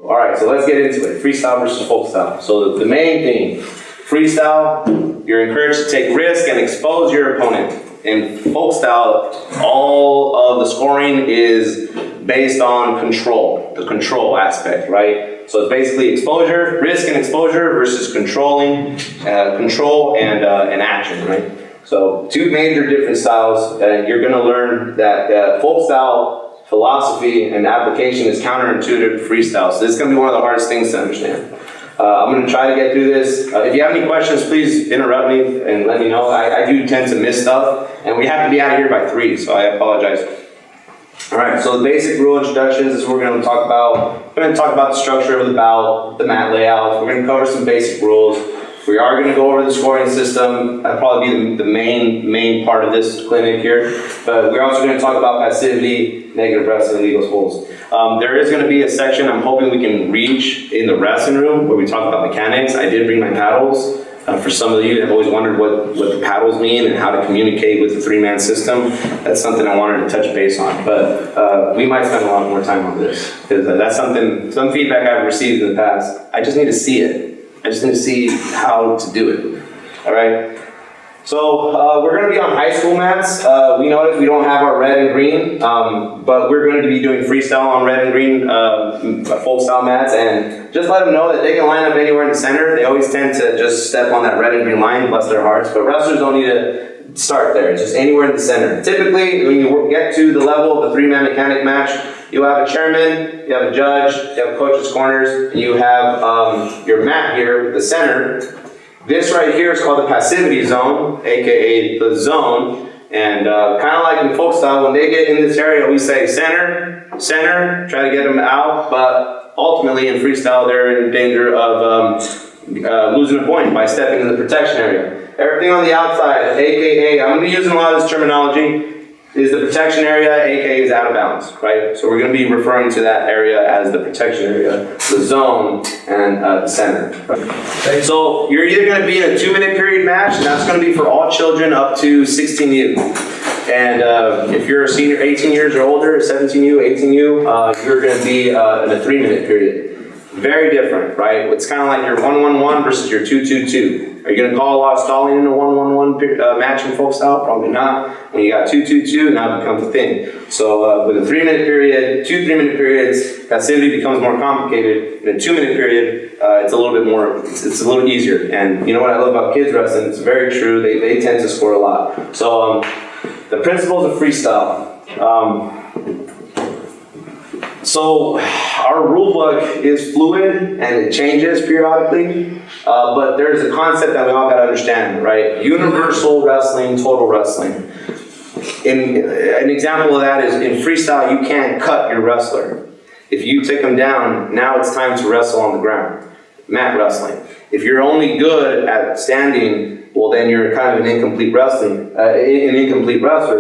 All right, so let's get into it. Freestyle versus Folkstyle. So the main thing, freestyle, you're encouraged to take risk and expose your opponent. In Folkstyle, all of the scoring is based on control, the control aspect, right? So it's basically exposure, risk and exposure versus control and action, right? So two major different styles, and you're going to learn that Folkstyle philosophy and application is counterintuitive to freestyle. So this is going to be one of the hardest things to understand. I'm going to try to get through this. If you have any questions, please interrupt me and let me know. I do tend to miss stuff, and we have to be out of here by 3, so I apologize. All right, so the basic rule introductions is what we're going to talk about. We're going to talk about the structure of the bout, the mat layout. We're going to cover some basic rules. We are going to go over the scoring system. That'll probably be the main part of this clinic here. But we're also going to talk about passivity, negative wrestling, legal holds. There is going to be a section I'm hoping we can reach in the wrestling room where we talk about mechanics. I did bring my paddles. For some of you that have always wondered what the paddles mean and how to communicate with the 3-man system, that's something I wanted to touch base on. But we might spend a lot more time on this because that's some feedback I've received in the past. I just need to see it. I just need to see how to do it. All right. So we're going to be on high school mats. We noticed we don't have our red and green, but we're going to be doing freestyle on red and green Folkstyle mats, and just let them know that they can line up anywhere in the center. They always tend to just step on that red and green line, bless their hearts, but wrestlers don't need to start there. It's just anywhere in the center. Typically, when you get to the level of a 3-man mechanic match, you have a chairman, you have a judge, you have coaches' corners, and you have your mat here, the center. This right here is called the passivity zone, aka the zone. And kind of like in Folkstyle, when they get in this area, we say center, try to get them out. But ultimately in freestyle, they're in danger of losing a point by stepping in the protection area. Everything on the outside, aka, I'm going to be using a lot of this terminology, is the protection area, aka is out of bounds, right? So we're going to be referring to that area as the protection area, the zone, and the center. Right? So you're either going to be in a 2-minute period match, and that's going to be for all children up to 16U. And if you're a senior, 18 years or older, 17U, 18U, you're going to be in a 3-minute period. Very different, right? It's kind of like your 1-1-1 versus your 2-2-2. Are you going to call a lot of stalling in a 1-1-1 match in Folkstyle? Probably not. When you got 2-2-2, now it becomes a thing. So with a 3-minute period, 2 3-minute periods, passivity becomes more complicated. In a 2-minute period, it's a little bit more, it's a little easier. And you know what I love about kids wrestling? It's very true. They tend to score a lot. So the principles of freestyle. So our rule book is fluid and it changes periodically, but there's a concept that we all got to understand, right? Universal wrestling, total wrestling. An example of that is in freestyle, you can't cut your wrestler. If you take them down, now it's time to wrestle on the ground. Mat wrestling. If you're only good at standing, well then you're kind of an incomplete wrestler.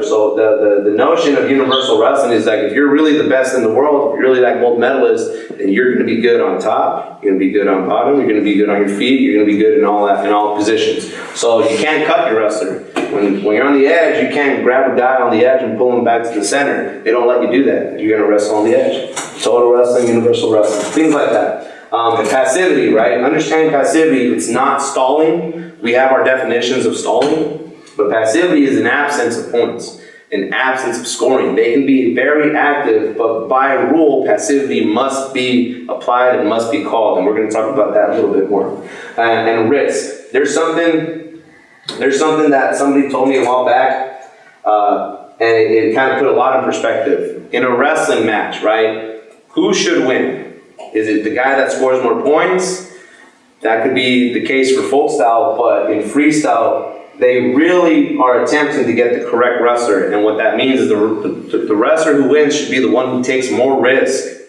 So the notion of universal wrestling is like if you're really the best in the world, if you're really that gold medalist, then you're going to be good on top, you're going to be good on bottom, you're going to be good on your feet, you're going to be good in all positions. So you can't cut your wrestler. When you're on the edge, you can't grab a guy on the edge and pull him back to the center. They don't let you do that. You're going to wrestle on the edge. Total wrestling, universal wrestling, things like that. And passivity, right? Understand passivity, it's not stalling. We have our definitions of stalling, but passivity is an absence of points, an absence of scoring. They can be very active, but by rule, passivity must be applied and must be called, and we're going to talk about that a little bit more. And risk. There's something that somebody told me a while back, and it kind of put a lot in perspective. In a wrestling match, right, who should win? Is it the guy that scores more points? That could be the case for Folkstyle, but in freestyle, they really are attempting to get the correct wrestler. And what that means is the wrestler who wins should be the one who takes more risk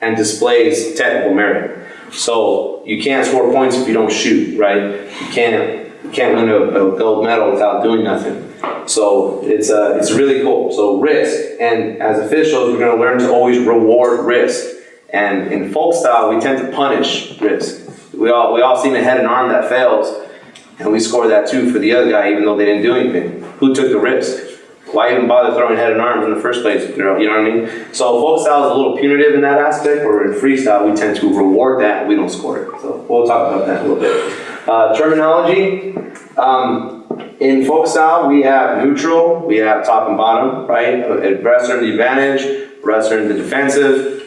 and displays technical merit. So you can't score points if you don't shoot, right? You can't win a gold medal without doing nothing. So it's really cool. So risk, and as officials, we're going to learn to always reward risk. And in Folkstyle, we tend to punish risk. We all see a head and arm that fails, and we score that too for the other guy, even though they didn't do anything. Who took the risk? Why even bother throwing head and arms in the first place? You know what I mean? So Folkstyle is a little punitive in that aspect, or in freestyle, we tend to reward that, we don't score it. So we'll talk about that in a little bit. Terminology. In Folkstyle, we have neutral, we have top and bottom, right? Wrestler in the advantage, wrestler in the defensive.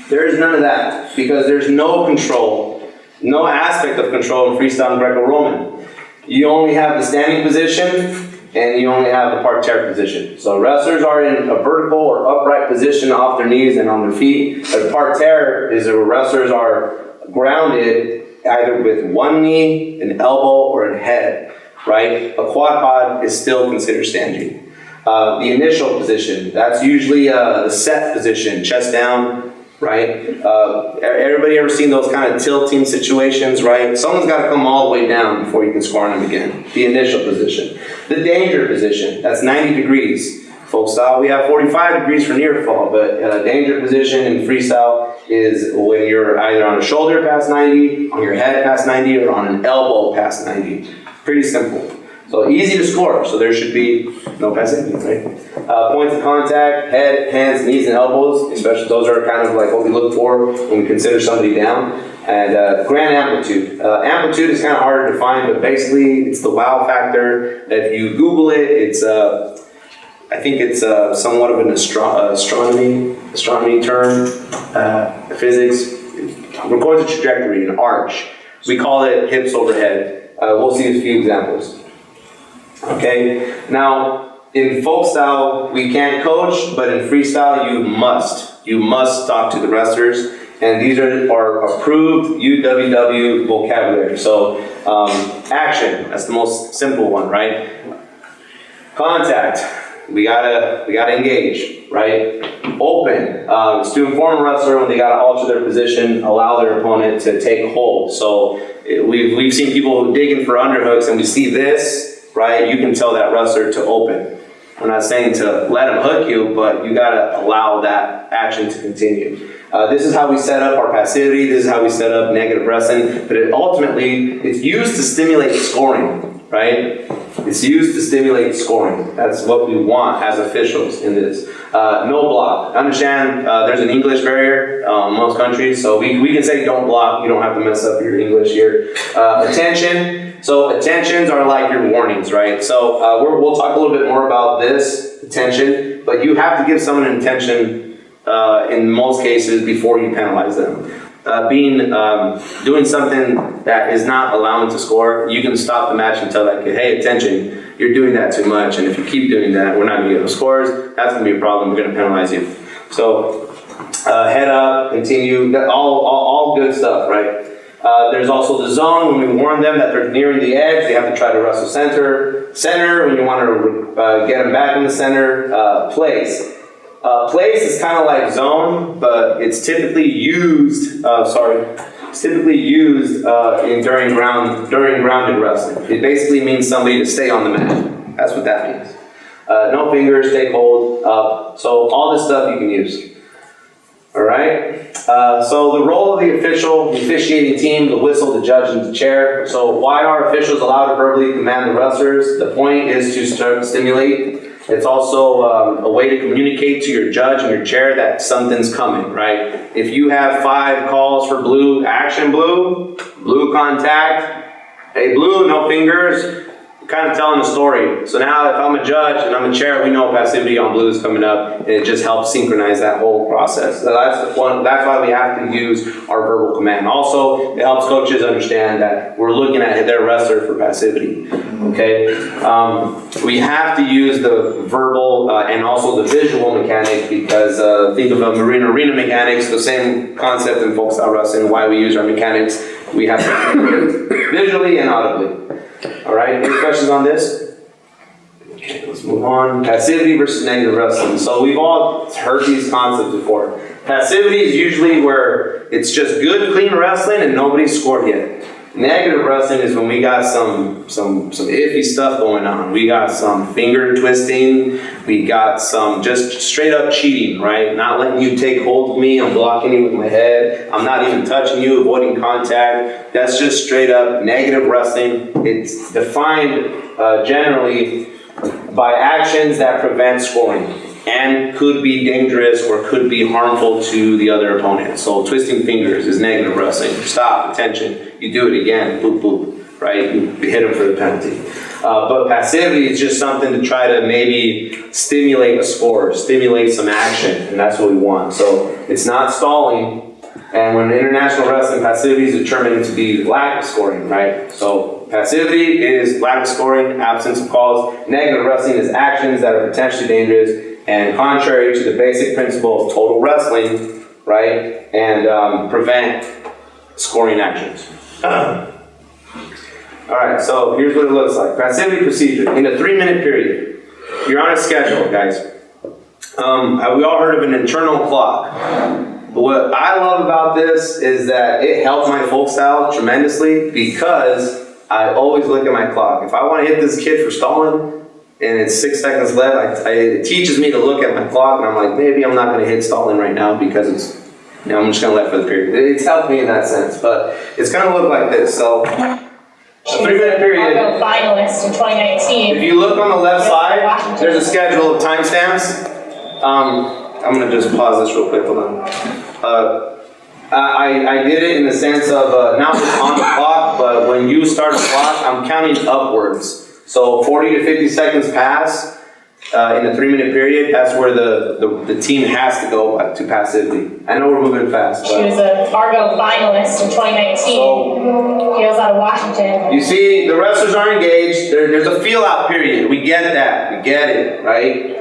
There is none of that, because there's no control, no aspect of control in Freestyle and Greco-Roman. You only have the standing position, and you only have the parterre position. So wrestlers are in a vertical or upright position off their knees and on their feet. The parterre is where wrestlers are grounded either with one knee, an elbow, or a head, right? A quad pod is still considered standing. The initial position, that's usually the set position, chest down, right? Everybody ever seen those kind of tilting situations, right? Someone's got to come all the way down before you can score on them again. The initial position. The danger position, that's 90 degrees. Folkstyle, we have 45 degrees for near fall, but danger position in freestyle is when you're either on a shoulder past 90, on your head past 90, or on an elbow past 90. Pretty simple. So easy to score, so there should be no passivity, right? Points of contact, head, hands, knees, and elbows, especially those are kind of like what we look for when we consider somebody down. And grand amplitude. Amplitude is kind of harder to find, but basically it's the wow factor. If you Google it, it's I think it's somewhat of an astronomy term, physics. It records a trajectory, an arch. We call it hips overhead. We'll see a few examples. Okay, now in Folkstyle we can't coach, but in freestyle you must talk to the wrestlers, and these are approved UWW vocabulary. So action, that's the most simple one, right? Contact, we gotta engage, right? Open, it's to inform a wrestler when they gotta alter their position, allow their opponent to take hold. So we've seen people digging for underhooks, and we see this. Right, you can tell that wrestler to open. I'm not saying to let him hook you, but you gotta allow that action to continue. This is how we set up our passivity. This is how we set up negative wrestling. But ultimately, it's used to stimulate scoring, right? It's used to stimulate scoring. That's what we want as officials in this. No block. Understand, there's an English barrier in most countries, so we can say don't block. You don't have to mess up your English here. Attention. So attentions are like your warnings, right? So we'll talk a little bit more about this, attention, but you have to give someone an attention in most cases before you penalize them. Doing something that is not allowing to score, you can stop the match and tell that kid, hey, attention, you're doing that too much, and if you keep doing that, we're not gonna get no scores, that's gonna be a problem, we're gonna penalize you. So head up, continue, all good stuff, right? There's also the zone. When we warn them that they're nearing the edge, they have to try to wrestle center. Center, when you want to get them back in the center. Place. Place is kind of like zone, but it's typically used. During grounded wrestling. It basically means somebody to stay on the mat. That's what that means. No fingers, take hold, up. So all this stuff you can use. All right. So the role of the official, the officiating team, the whistle, the judge, and the chair. So why are officials allowed to verbally command the wrestlers? The point is to stimulate. It's also a way to communicate to your judge and your chair that something's coming, right? If you have 5 calls for blue, action blue contact, hey blue, no fingers, kind of telling a story. So now if I'm a judge and I'm a chair, we know passivity on blue is coming up, and it just helps synchronize that whole process. So that's why we have to use our verbal command. Also, it helps coaches understand that we're looking at their wrestler for passivity. Okay, we have to use the verbal and also the visual mechanic, because think of a arena mechanics, the same concept in Folkstyle wrestling. Why we use our mechanics, we have to visually and audibly. All right, any questions on this? Okay, let's move on. Passivity versus negative wrestling. So we've all heard these concepts before. Passivity is usually where it's just good, clean wrestling and nobody's scored yet. Negative wrestling is when we got some iffy stuff going on. We got some finger twisting. We got some just straight up cheating, right? Not letting you take hold of me. I'm blocking you with my head. I'm not even touching you, avoiding contact. That's just straight up negative wrestling. It's defined generally by actions that prevent scoring and could be dangerous or could be harmful to the other opponent. So twisting fingers is negative wrestling. Stop, attention. You do it again, boop, boop, right? You hit them for the penalty. But passivity is just something to try to maybe stimulate a score, stimulate some action, and that's what we want. So it's not stalling. And when international wrestling, passivity is determined to be lack of scoring, right? So passivity is lack of scoring, absence of calls. Negative wrestling is actions that are potentially dangerous and contrary to the basic principle of total wrestling, right? And prevent scoring actions. All right, so here's what it looks like. Passivity procedure. In a 3-minute period, you're on a schedule, guys. We all heard of an internal clock. What I love about this is that it helps my folk style tremendously because I always look at my clock. If I want to hit this kid for stalling and it's 6 seconds left, it teaches me to look at my clock and I'm like, maybe I'm not going to hit stalling right now because it's, I'm just going to let for the period. It's helped me in that sense, but it's going to look like this. So, a 3-minute period. Finalist in 2019. If you look on the left side, there's a schedule of timestamps. I'm going to just pause this real quick. Hold on. I did it in the sense of not just on the clock, but when you start a clock, I'm counting upwards. So 40 to 50 seconds pass in the 3-minute period. That's where the team has to go to passivity. I know we're moving fast. She was a Fargo finalist in 2019. Hails out of Washington. You see, the wrestlers are engaged. There's a feel-out period. We get that. We get it, right?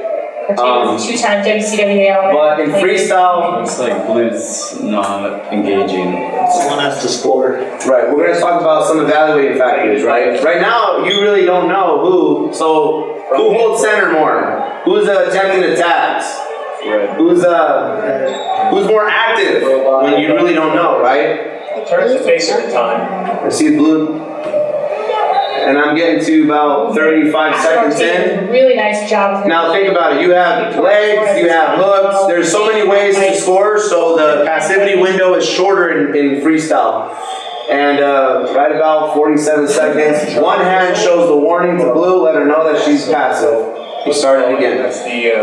Two-time WCWA. But in freestyle, it's like Blue's not engaging. Someone has to score. Right, we're going to talk about some evaluating factors, right? Right now, you really don't know who, so who holds center more? Who's attempting attacks? Right. Who's more active when you really don't know, right? Turns the face at the time. I see blue. And I'm getting to about 35 seconds in. Really nice job. Now think about it. You have legs, you have hooks. There's so many ways to score, so the passivity window is shorter in freestyle. And right about 47 seconds. One hand shows the warning to blue, let her know that she's passive. We start it again. That's the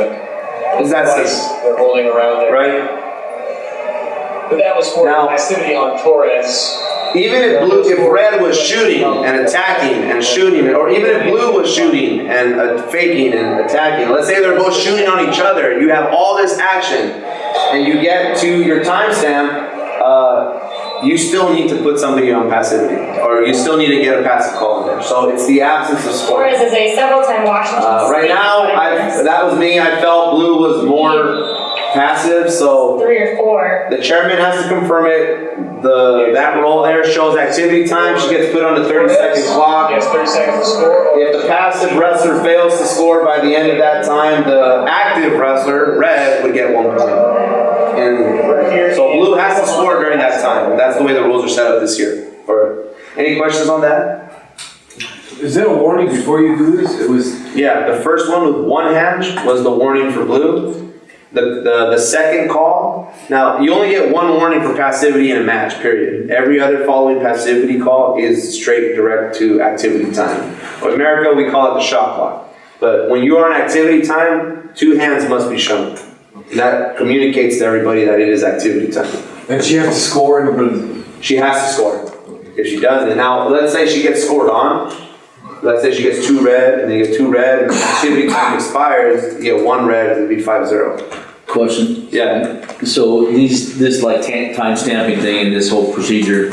Is that device they're holding around there. right? But that was for Now- passivity on Torres. Even if red was shooting and attacking and shooting, or even if blue was shooting and faking and attacking, let's say they're both shooting on each other, and you have all this action, and you get to your timestamp, you still need to put something on passivity, or you still need to get a passive call in there. So it's the absence of scoring. Torres is a several-time Washington Right now, that was me. I felt blue was more passive, so 3 or 4. the chairman has to confirm it. That roll there shows activity time. She gets put on the 30-second clock. Yes, 30 seconds to score. If the passive wrestler fails to score by the end of that time, the active wrestler, red, would get 1 point. And so blue has to score during that time. That's the way the rules are set up this year. Any questions on that? Is there a warning before you do this? It was. Yeah, the first one with one hand was the warning for blue. The second call, now you only get one warning for passivity in a match, period. Every other following passivity call is straight direct to activity time. In America, we call it the shot clock. But when you are on activity time, 2 hands must be shown. That communicates to everybody that it is activity time. And she has to score in the. She has to score. If she doesn't, now let's say she gets scored on. Let's say she gets 2 red, and you get 2 red, and the activity time expires, you get 1 red, it'd be 5-0. Question. Yeah. So this like time stamping thing and this whole procedure,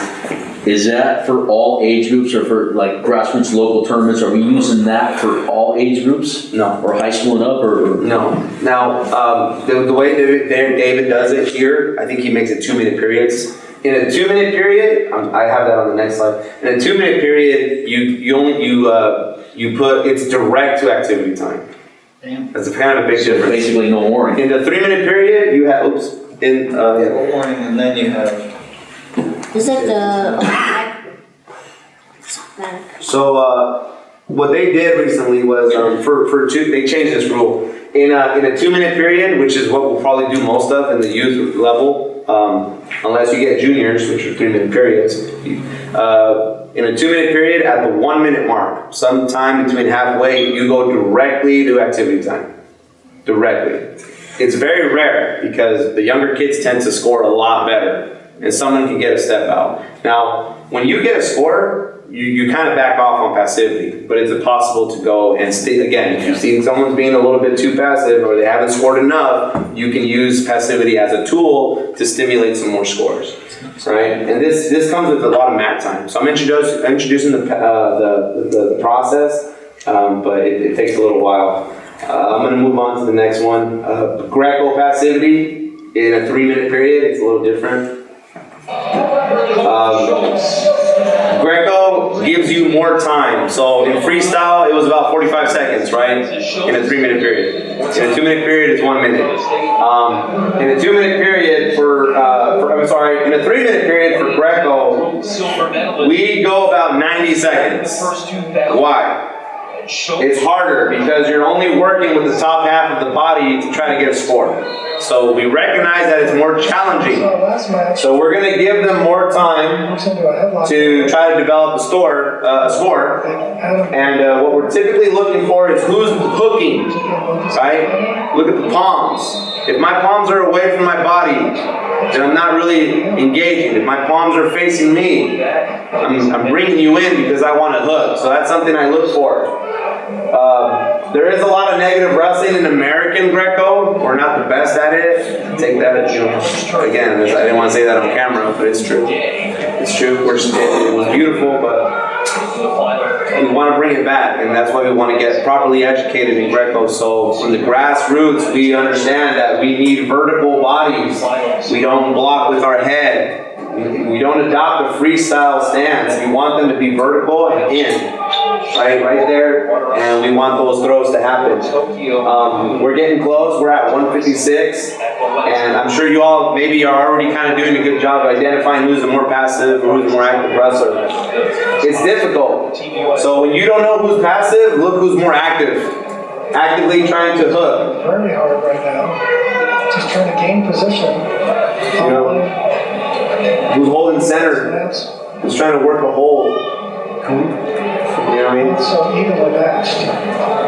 is that for all age groups or for like grassroots local tournaments? Are we using that for all age groups? No. Or high school and up or? No. Now, the way David does it here, I think he makes it 2-minute periods. In a 2-minute period, I have that on the next slide. In a 2-minute period, you put, it's direct to activity time. Damn. That's kind of a big So difference. basically no warning. In the 3-minute period, you have, Warning, and then you have. Is it the So what they did recently was they changed this rule. In a 2-minute period, which is what we'll probably do most of in the youth level, unless you get juniors, which are 3-minute periods, in a 2-minute period, at the 1-minute mark, sometime between halfway, you go directly to activity time. Directly. It's very rare because the younger kids tend to score a lot better, and someone can get a step out. Now, when you get a score, you kind of back off on passivity, but it's impossible to go and stay. Again, if you see someone's being a little bit too passive or they haven't scored enough, you can use passivity as a tool to stimulate some more scores, right? And this comes with a lot of mat time. So I'm introducing the process, but it takes a little while. I'm going to move on to the next one. Greco passivity in a 3-minute period. It's a little different. Greco gives you more time. So in freestyle, it was about 45 seconds, right? In a 3-minute period. In a 2-minute period, it's 1 minute. In a 2-minute period in a 3-minute period for Greco, we go about 90 seconds. Why? It's harder because you're only working with the top half of the body to try to get a score. So we recognize that it's more challenging. So we're going to give them more time to try to develop a score. And what we're typically looking for is who's hooking, right? Look at the palms. If my palms are away from my body, then I'm not really engaging. If my palms are facing me, I'm bringing you in because I want to hook. So that's something I look for. There is a lot of negative wrestling in American Greco. We're not the best at it. Take that as, again, I didn't want to say that on camera, but it's true. It's true. It was beautiful, but we want to bring it back, and that's why we want to get properly educated in Greco. So from the grassroots, we understand that we need vertical bodies. We don't block with our head. We don't adopt a freestyle stance. We want them to be vertical and in, right there, and we want those throws to happen. We're getting close. We're at 156, and I'm sure you all maybe are already kind of doing a good job of identifying who's the more passive or who's the more active wrestler. It's difficult. So when you don't know who's passive, look who's more active, actively trying to hook. Very hard right now. Just trying to gain position. You know, who's holding center, who's trying to work a hold. You know what I mean? So evenly matched.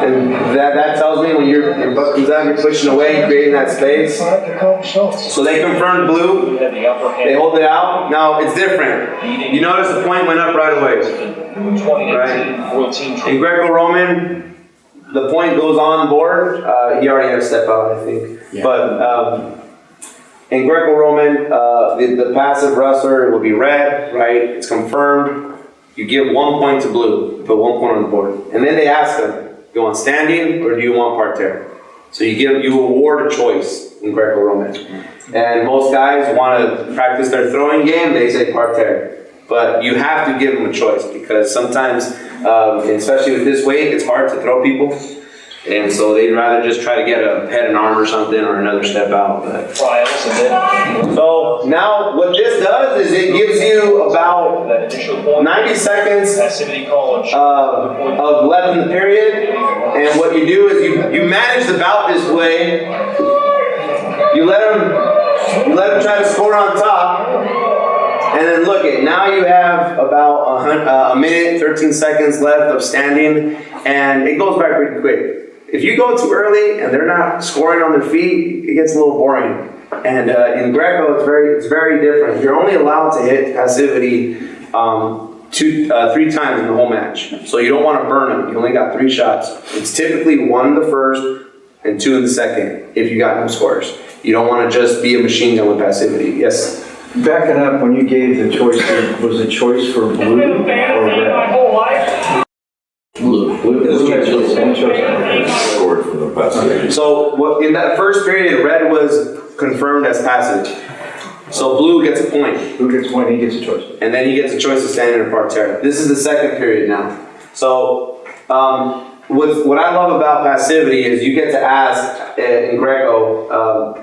And that tells me when your butt comes out, you're pushing away, creating that space. So they confirmed blue. They hold it out. Now it's different. You notice the point went up right away. Right? In Greco-Roman, the point goes on board. He already had a step out, I think. Yeah. But in Greco-Roman, the passive wrestler will be red, right? It's confirmed. You give 1 point to blue, put 1 point on the board. And then they ask them, do you want standing or do you want parterre? So you award a choice in Greco-Roman. And most guys want to practice their throwing game, they say parterre. But you have to give them a choice because sometimes, especially with this weight, it's hard to throw people. And so they'd rather just try to get a head and arm or something or another step out. So now what this does is it gives you about 90 seconds of left in the period. And what you do is you manage the bout this way. You let them try to score on top. And then look it, now you have about a minute, 13 seconds left of standing. And it goes back pretty quick. If you go too early and they're not scoring on their feet, it gets a little boring. And in Greco, it's very different. You're only allowed to hit passivity 3 times in the whole match. So you don't want to burn them. You only got 3 shots. It's typically 1 in the first and 2 in the second if you got no scores. You don't want to just be a machine gun with passivity. Yes? Backing up, when you gave the choice, was the choice for blue or red? Blue. Scored for the passivity. So in that first period, red was confirmed as passive. So blue gets a point. Blue gets a point, he gets a choice. And then he gets a choice of standing or parterre. This is the second period now. So what I love about passivity is you get to ask in Greco,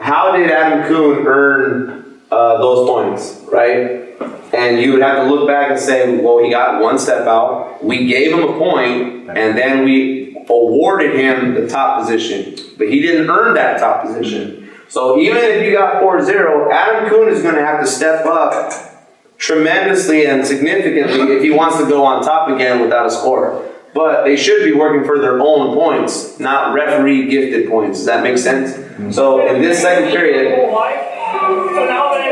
how did Adam Kuhn earn those points, right? And you would have to look back and say, well, he got 1 step out. We gave him a point, and then we awarded him the top position. But he didn't earn that top position. So even if you got 4-0, Adam Kuhn is going to have to step up tremendously and significantly if he wants to go on top again without a score. But they should be working for their own points, not referee gifted points. Does that make sense? So in this second period,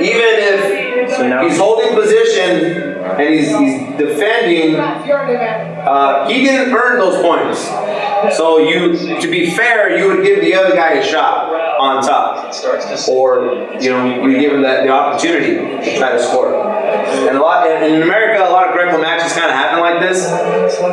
even if he's holding position and he's defending, he didn't earn those points. So to be fair, you would give the other guy a shot on top, or you give him the opportunity to try to score. And in America, a lot of Greco matches kind of happen like this.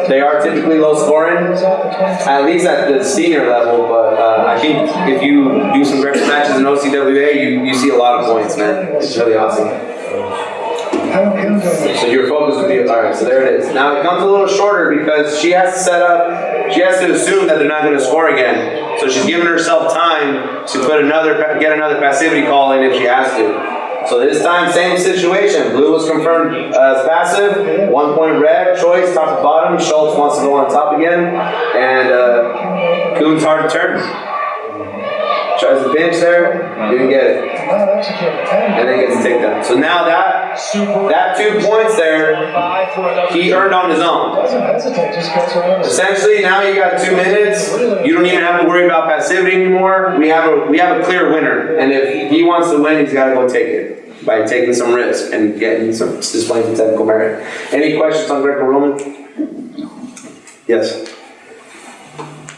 They are typically low scoring, at least at the senior level. But I think if you do some Greco matches in OCWA, you see a lot of points, man. It's really awesome. So your focus would be, all right, so there it is. Now it comes a little shorter because she has to set up, she has to assume that they're not going to score again. So she's giving herself time to get another passivity call in if she has to. So this time, same situation. Blue was confirmed as passive, 1 point red, choice, top to bottom. Schultz wants to go on top again. And Kuhn's hard to turn. Tries to pinch there, didn't get it. And then gets a takedown. So now that 2 points there, he earned on his own. Essentially, now you got 2 minutes. You don't even have to worry about passivity anymore. We have a clear winner. And if he wants to win, he's got to go take it by taking some risk and displaying some technical merit. Any questions on Greco-Roman? Yes.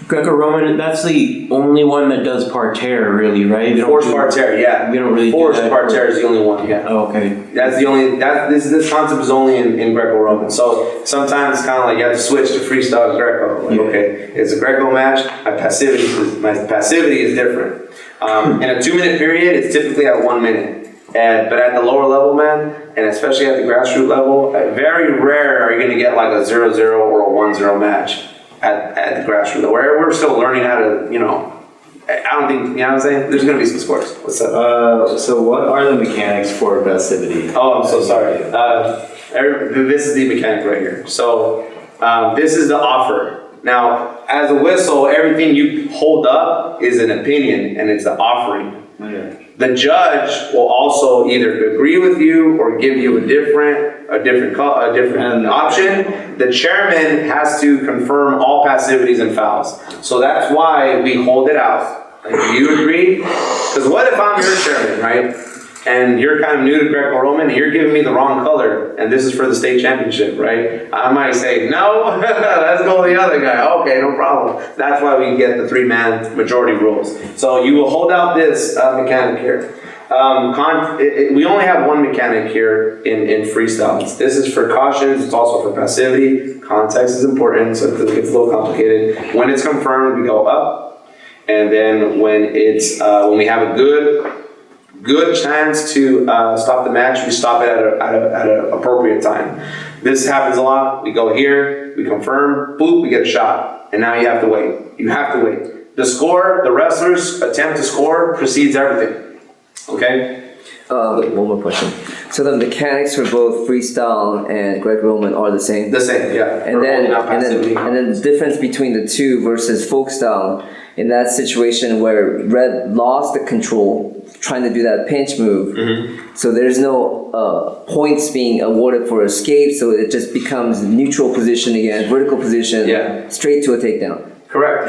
Greco-Roman, that's the only one that does parterre, really, right? Forced parterre, yeah. We don't really Forced do that. parterre is the only one, yeah. Oh, okay. That's the only, this concept is only in Greco-Roman. So sometimes it's kind of like you have to switch to freestyle to Greco. Like, okay, it's a Greco match, my passivity is different. In a 2 minute period, it's typically at 1 minute. But at the lower level, man, and especially at the grassroots level, very rare are you going to get like a 0-0 or a 1-0 match. At the grassroots, where we're still learning how to, I don't think, you know what I'm saying? There's gonna be some scores. What's up? So what are the mechanics for passivity? Oh, I'm so sorry. This is the mechanic right here. So this is the offer. Now, as a whistle, everything you hold up is an opinion and it's an offering. Okay. The judge will also either agree with you or give you a different option. The chairman has to confirm all passivities and fouls. So that's why we hold it out. Like, do you agree? Because what if I'm your chairman, right? And you're kind of new to Greco-Roman and you're giving me the wrong color and this is for the state championship, right? I might say, no, let's go with the other guy. Okay, no problem. That's why we get the 3-man majority rules. So you will hold out this mechanic here. We only have one mechanic here in freestyle. This is for cautions, it's also for passivity. Context is important, so it gets a little complicated. When it's confirmed, we go up. And then when we have a good chance to stop the match, we stop it at an appropriate time. This happens a lot. We go here, we confirm, boop, we get a shot. And now you have to wait. You have to wait. The score, the wrestler's attempt to score precedes everything. Okay? One more question. So the mechanics for both freestyle and Greco-Roman are the same? The same, yeah. And then the difference between the two versus Folkstyle, in that situation where Red lost the control, trying to do that pinch move, so there's no points being awarded for escape, so it just becomes neutral position again, vertical position, straight to a takedown. Correct.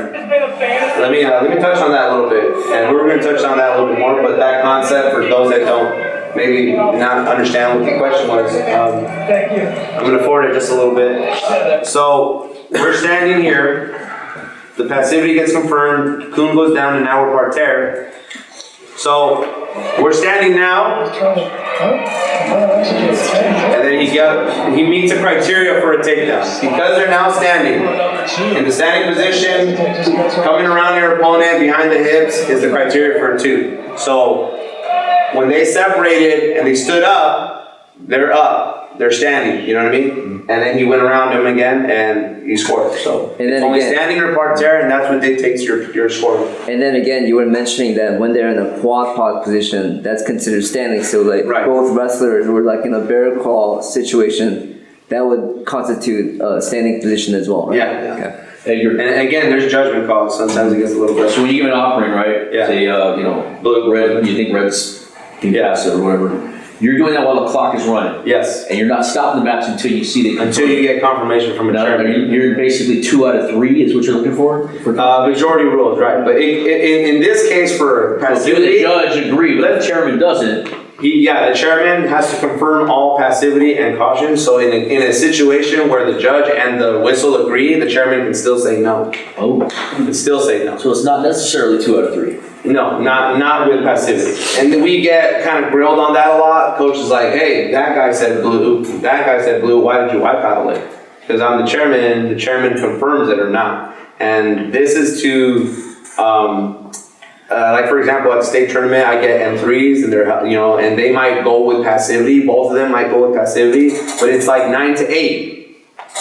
Let me touch on that a little bit, and we're going to touch on that a little bit more. But that concept, for those that don't maybe not understand what the question was, I'm going to forward it just a little bit. So we're standing here. The passivity gets confirmed. Kuhn goes down, and now we're parterre. So we're standing now, and then he meets a criteria for a takedown. Because they're now standing in the standing position, coming around your opponent behind the hips is the criteria for a 2. So when they separated and they stood up, they're up, they're standing. You know what I mean? And then he went around him again and he scored. So it's only standing or parterre, and that's what dictates your score. And then again, you were mentioning that when they're in a quad pod position, that's considered standing. So like both wrestlers were like in a bear claw situation, that would constitute a standing position as well, right? Yeah. Okay. And again, there's judgment calls. Sometimes it gets a little bit. So when you give an offering, right? Yeah. Say, blue, red. You think red's passive or whatever. You're doing that while the clock is running, Yes. and you're not stopping the match until you see the. Until you get confirmation from a No, chairman. you're basically 2 out of 3 is what you're looking for? Majority rules, right? But in this case for So if you, passivity, the judge, agree, but the chairman doesn't, the chairman has to confirm all passivity and caution. So in a situation where the judge and the whistle agree, the chairman can still say no. oh, Can still say no. so it's not necessarily 2 out of 3. No, not with passivity. And then we get kind of grilled on that a lot. Coach is like, hey, that guy said blue, that guy said blue, why did you white paddle it? Because I'm the chairman confirms it or not. And this is to, like for example, at the state tournament, I get M3s and they're, and they might go with passivity. Both of them might go with passivity, but it's like 9 to 8.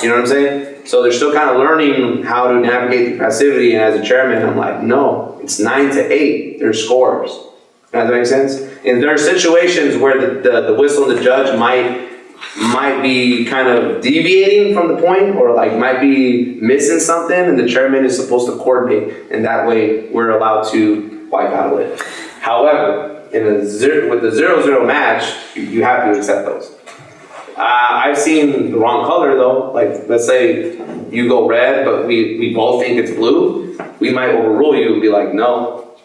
You know what I'm saying? So they're still kind of learning how to navigate the passivity. And as a chairman, I'm like, no, it's 9 to 8. They're scores. Does that make sense? And there are situations where the whistle and the judge might be kind of deviating from the point, or like might be missing something, and the chairman is supposed to coordinate, and that way we're allowed to white paddle it. However, with the 0-0 match, you have to accept those. I've seen the wrong color though. Like, let's say you go red, but we both think it's blue. We might overrule you and be like, no,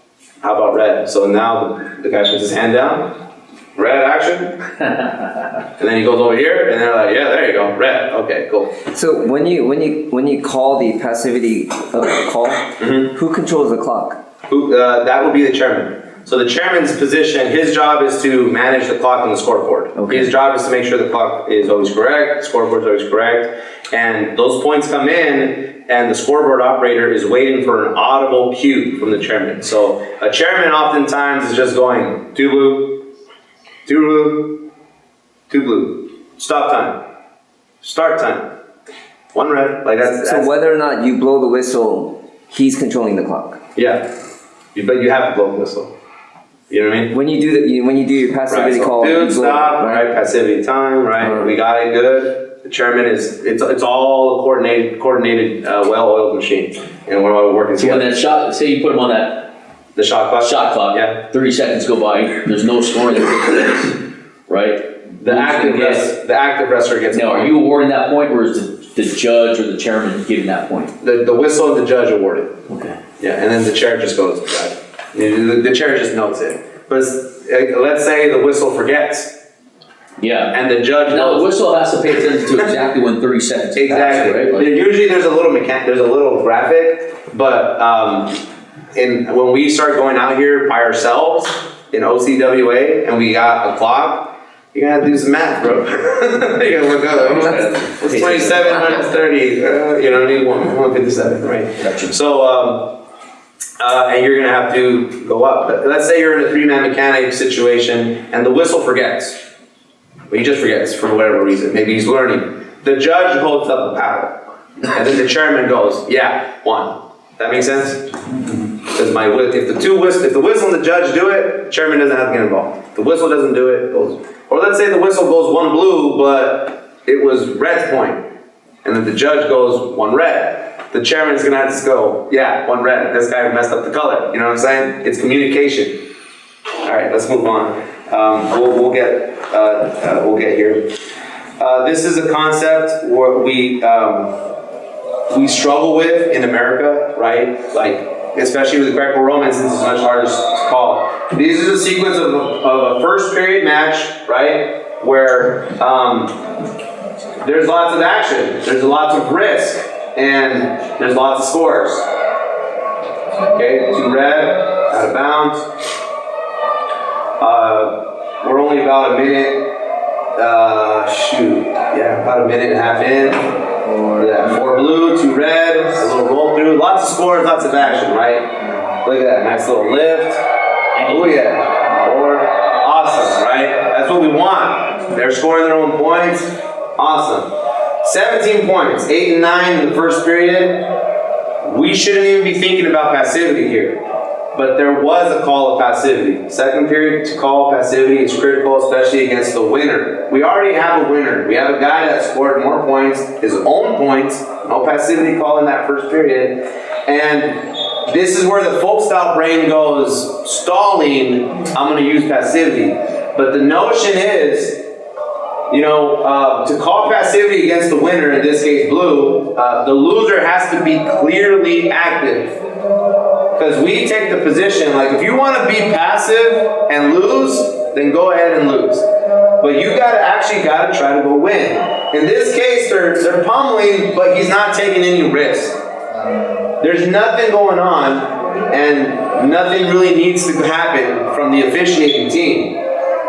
how about red? So now the guy puts his hand down, red action, and then he goes over here, and they're like, yeah, there you go, red. Okay, cool. So when you call the passivity call, who controls the clock? That would be the chairman. So the chairman's position, his job is to manage the clock on the scoreboard. Okay. His job is to make sure the clock is always correct, the scoreboard is always correct, and those points come in, and the scoreboard operator is waiting for an audible cue from the chairman. So a chairman oftentimes is just going, 2 blue, 2 blue, 2 blue, stop time, start time, 1 red. Like that's So whether or not you blow the whistle, he's controlling the clock. Yeah, but you have to blow the whistle. You know what I mean? When you do your passivity Right, so call, dude, you blow, stop, right? Passivity time, right? We got it good. The chairman it's all a coordinated, well-oiled machine, and we're all working So when together. that shot, say you put him on that The shot clock. yeah, 30 seconds go by, there's no scoring that takes place, right? The active wrestler gets. Now, are you awarding that point, or is the judge or the chairman giving that point? The whistle and the judge award it. Okay. Yeah, and then the chair just goes. The chair just notes it. But let's say the whistle forgets. Yeah. And the judge Now, the knows. whistle has to pay attention to exactly when 30 seconds Exactly. passes, right? Like, Usually there's a little graphic, but when we start going out here by ourselves in OCWA and we got a clock, you're gonna have to do some math, bro. You gotta work out. It's 27 minus 30. You know what I mean? 157, right? Gotcha. So and you're gonna have to go up. But let's say you're in a 3-man mechanic situation and the whistle forgets. Well, he just forgets for whatever reason. Maybe he's learning. The judge holds up a paddle, and then the chairman goes, "Yeah, 1." That makes sense? Because if the whistle and the judge do it, the chairman doesn't have to get involved. If the whistle doesn't do it, it goes. Or let's say the whistle goes 1 blue, but it was red's point, and then the judge goes 1 red. The chairman's gonna have to go, yeah, 1 red. This guy messed up the color. You know what I'm saying? It's communication. All right, let's move on. We'll get here. This is a concept where we struggle with in America, right? Like, especially with the Greco-Romans, this is much harder to call. These are the sequence of a first period match, right? Where there's lots of action, there's lots of risk, and there's lots of scores. Okay, 2 red, out of bounds. We're only about a minute, about a minute and a half in. 4 blue, 2 red, a little roll through, lots of scores, lots of action, right? Look at that, nice little lift. Oh yeah, 4, awesome, right? That's what we want. They're scoring their own points, awesome. 17 points, 8 and 9 in the first period. We shouldn't even be thinking about passivity here. But there was a call of passivity. Second period to call passivity is critical, especially against the winner. We already have a winner. We have a guy that scored more points, his own points, no passivity call in that first period. And this is where the Folkstyle brain goes, stalling, I'm going to use passivity. But the notion is, to call passivity against the winner, in this case blue, the loser has to be clearly active. Because we take the position, like if you want to be passive and lose, then go ahead and lose. But you gotta try to go win. In this case, they're pummeling, but he's not taking any risk. There's nothing going on, and nothing really needs to happen from the officiating team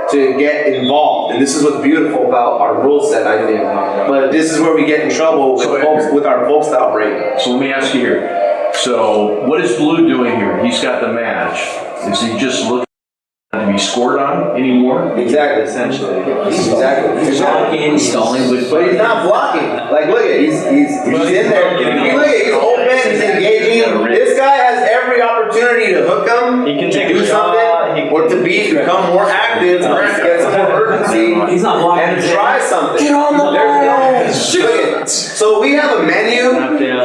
to get involved. And this is what's beautiful about our rule set, I think. But this is where we get in trouble with our Folkstyle break. So let me ask you here. So what is Blue doing here? He's got the match. Is he just looking to be scored on anymore? Exactly. Essentially. Exactly. Blocking, stalling, But he's not blocking. Like, look at, he's in there. Look at, he's open, he's engaging. This guy has every opportunity to hook him, He can to take do a shot, something, or to become more active, or to get some more urgency, He's not blocking. and try something. Get on the line. Look at, so we have a menu,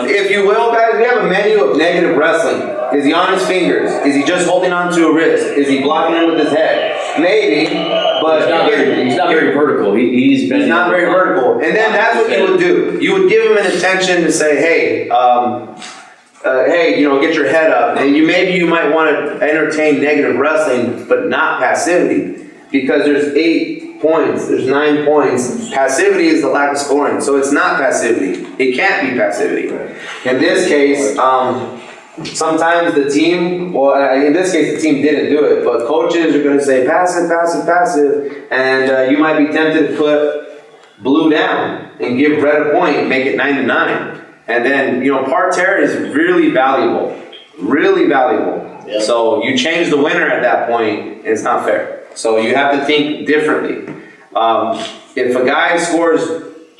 if you will, guys. We have a menu of negative wrestling. Is he on his fingers? Is he just holding on to a wrist? Is he blocking him with his head? Maybe, but he's not very vertical. He's not very vertical. And then that's what you would do. You would give him an intention to say, hey, get your head up. And maybe you might want to entertain negative wrestling, but not passivity. Because there's 8 points, there's 9 points. Passivity is the lack of scoring. So it's not passivity. It can't be passivity. In this case, sometimes the team, in this case the team didn't do it, but coaches are going to say passive, passive, passive, and you might be tempted to put blue down and give red a point, make it 9-9. And then, Parterre is really valuable. Really valuable. Yep. So you change the winner at that point, and it's not fair. So you have to think differently. If a guy scores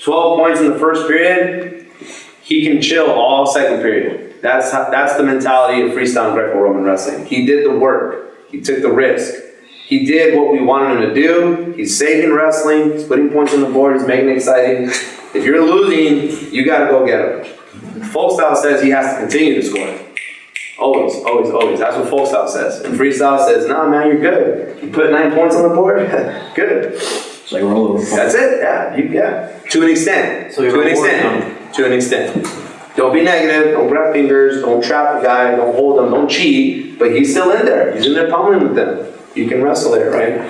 12 points in the first period, he can chill all second period. That's the mentality of Freestyle and Greco-Roman wrestling. He did the work. He took the risk. He did what we wanted him to do. He's saving wrestling. He's putting points on the board. He's making it exciting. If you're losing, you got to go get him. Folkstyle says he has to continue to score. Always, always, always. That's what Folkstyle says. And Freestyle says, nah, man, you're good. You put 9 points on the board, good. It's like rolling. That's it, yeah. To an extent. So To an extent. Don't be negative, don't grab fingers, don't trap the guy, don't hold him, don't cheat, but he's still in there. He's in there pummeling with them. You can wrestle there, right?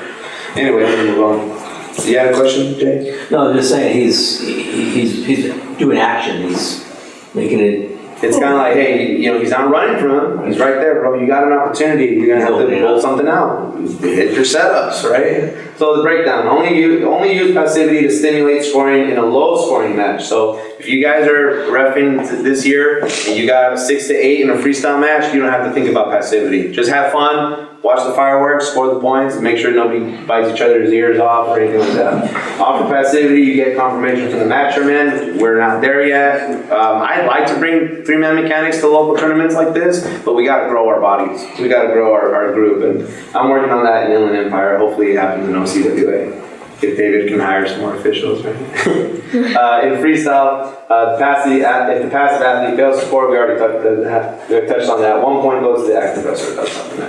Anyway, we're gonna move on. You had a question, Jay? No, I'm just saying he's doing action. He's making it. It's kind of like, hey, he's not running from him. He's right there, bro. You got an opportunity. You're gonna have to pull something out. Hit your setups, right? So the breakdown: only use passivity to stimulate scoring in a low-scoring match. So if you guys are reffing this year and you got 6 to 8 in a freestyle match, you don't have to think about passivity. Just have fun, watch the fireworks, score the points, and make sure nobody bites each other's ears off or anything like that. Off of passivity, you get confirmation from the matcherman. We're not there yet. I'd like to bring 3-man mechanics to local tournaments like this, but we got to grow our bodies. We got to grow our group, and I'm working on that in Inland Empire. Hopefully it happens in OCWA. If David can hire some more officials, right? In freestyle, if the passive athlete fails to score, we already touched on that. 1 point goes to the active wrestler.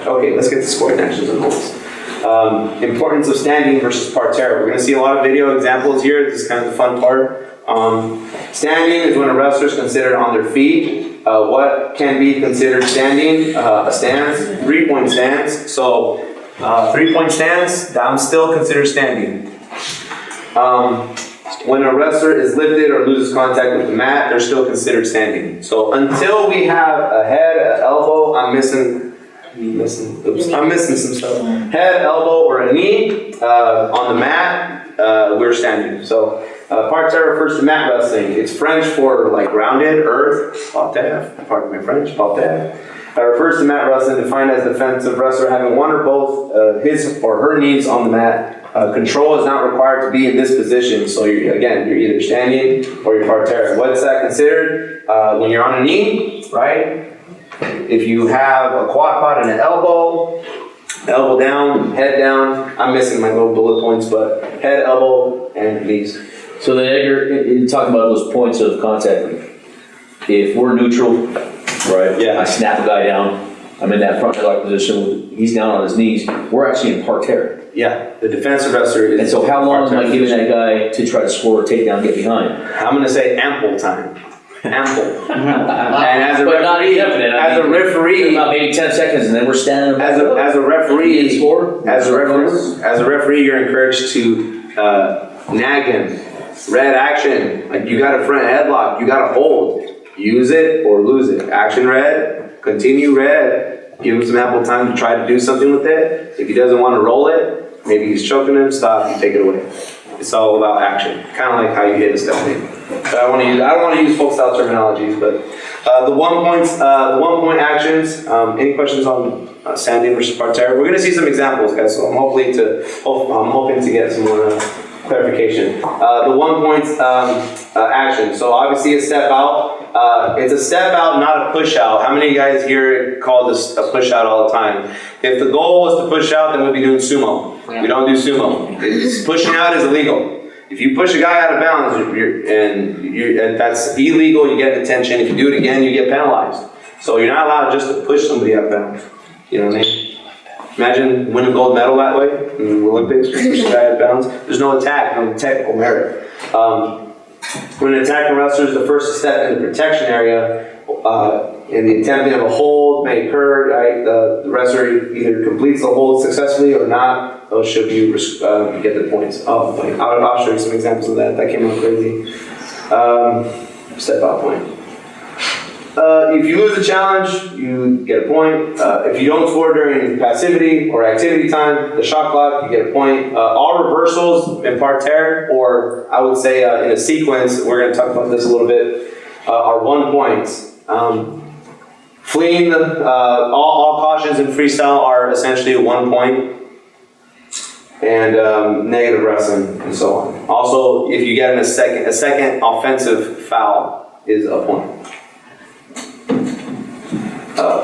Okay, let's get to scoring actions and holds. Importance of standing versus parterre. We're going to see a lot of video examples here. This is kind of the fun part. Standing is when a wrestler is considered on their feet. What can be considered standing? A stance, 3-point stance. So 3-point stance, I'm still considered standing. When a wrestler is lifted or loses contact with the mat, they're still considered standing. So until we have a head, an elbow, I'm missing some stuff. Head, elbow, or a knee on the mat, we're standing. So parterre refers to mat wrestling. It's French for like grounded, earth, parterre, pardon my French, parterre. Refers to mat wrestling defined as defensive wrestler having one or both his or her knees on the mat. Control is not required to be in this position. So you're either standing or you're parterre. What's that considered? When you're on a knee, right? If you have a quad pod and an elbow down, head down. I'm missing my little bullet points, but head, elbow, and knees. So then, Edgar, you talk about those points of contact. If we're neutral, right? Yeah. I snap a guy down. I'm in that front headlock position. He's down on his knees. We're actually in parterre. Yeah, the defensive wrestler is. And so how long am I Parterre giving that position. guy to try to score a takedown, get behind? I'm gonna say ample time. Ample. And as a But not referee, indefinite. I as a mean, referee, about maybe 10 seconds and then we're standing back as up. a referee, Score? as a referee, you're encouraged to nag him. Red action, like you got a front headlock, you got to hold. Use it or lose it. Action red, continue red. Give him some ample time to try to do something with it. If he doesn't want to roll it, maybe he's choking him. Stop. You take it away. It's all about action, kind of like how you hit a step in. But I don't want to use folk style terminologies, but the 1 point actions. Any questions on standing versus parterre? We're gonna see some examples, guys. So I'm hoping to get some more clarification. The 1 point action. So obviously a step out. It's a step out, not a push out. How many of you guys hear it called a push out all the time? If the goal was to push out, then we'd be doing sumo. We don't do sumo. Pushing out is illegal. If you push a guy out of bounds, and that's illegal, you get detention. If you do it again, you get penalized. So you're not allowed just to push somebody out of bounds. You know what I mean? Imagine winning a gold medal that way in the Olympics, push a guy out of bounds. There's no attack, no technical merit. When an attacking wrestler is the first step in the protection area, in the attempting of a hold may occur, right? The wrestler either completes the hold successfully or not. Those should be get the points. I'll show you some examples of that. That came out crazy. Step out point. If you lose the challenge, you get a point. If you don't score during passivity or activity time, the shot clock, you get a point. All reversals in parterre, or I would say in a sequence, we're going to talk about this a little bit, are 1 point. Fleeing, all cautions in freestyle are essentially 1 point. And negative wrestling and so on. Also, if you get in a second offensive foul is a point.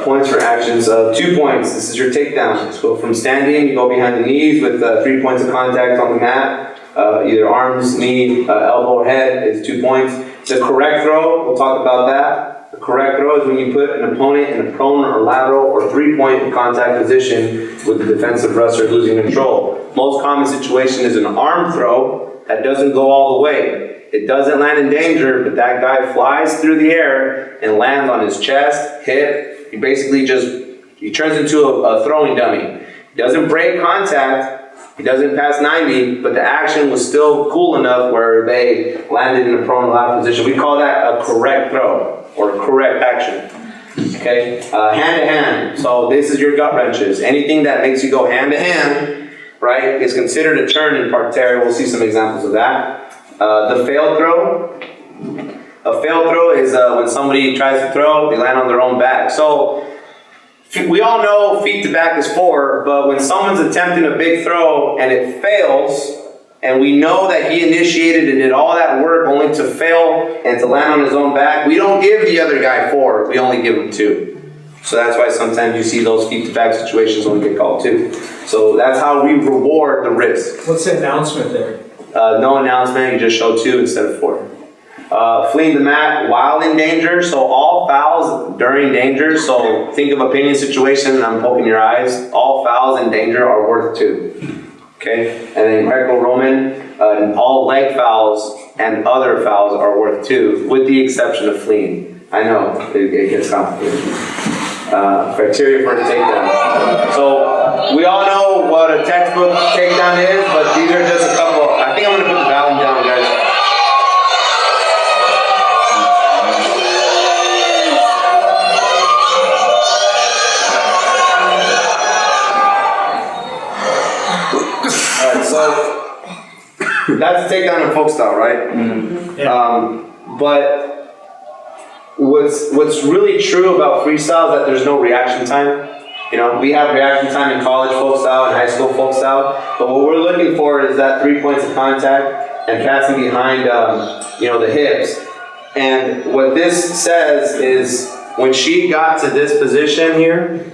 Points for actions, 2 points. This is your takedown. So from standing, you go behind the knees with 3 points of contact on the mat. Either arms, knee, elbow, or head is 2 points. The correct throw, we'll talk about that. The correct throw is when you put an opponent in a prone or lateral or 3-point contact position with the defensive wrestler losing control. Most common situation is an arm throw that doesn't go all the way. It doesn't land in danger, but that guy flies through the air and lands on his chest, hip. He basically he turns into a throwing dummy. He doesn't break contact. He doesn't pass 90, but the action was still cool enough where they landed in a prone lateral position. We call that a correct throw or a correct action. Okay, hand to hand. So this is your gut wrenches. Anything that makes you go hand to hand, right, is considered a turn in parterre. We'll see some examples of that. The failed throw. A failed throw is when somebody tries to throw, they land on their own back. So we all know feet to back is 4, but when someone's attempting a big throw and it fails, and we know that he initiated and did all that work only to fail and to land on his own back, we don't give the other guy 4, we only give him 2. So that's why sometimes you see those feet to back situations only get called 2. So that's how we reward the risk. What's the announcement there? No announcement, you just show 2 instead of 4. Fleeing the mat while in danger, so all fouls during danger, so think of a pinning situation, I'm poking your eyes, all fouls in danger are worth 2. Okay, and then Greco-Roman, all leg fouls and other fouls are worth 2, with the exception of fleeing. I know, it gets complicated. Criteria for a takedown. So, we all know what a textbook takedown is, but these are just a couple. I think I'm going to put the volume down, guys. Alright, so that's a takedown in Folkstyle, right? Mm-hmm. Yeah. But what's really true about freestyle is that there's no reaction time. You know, we have reaction time in college Folkstyle and high school Folkstyle, but what we're looking for is that 3 points of contact and passing behind, the hips. And what this says is when she got to this position here,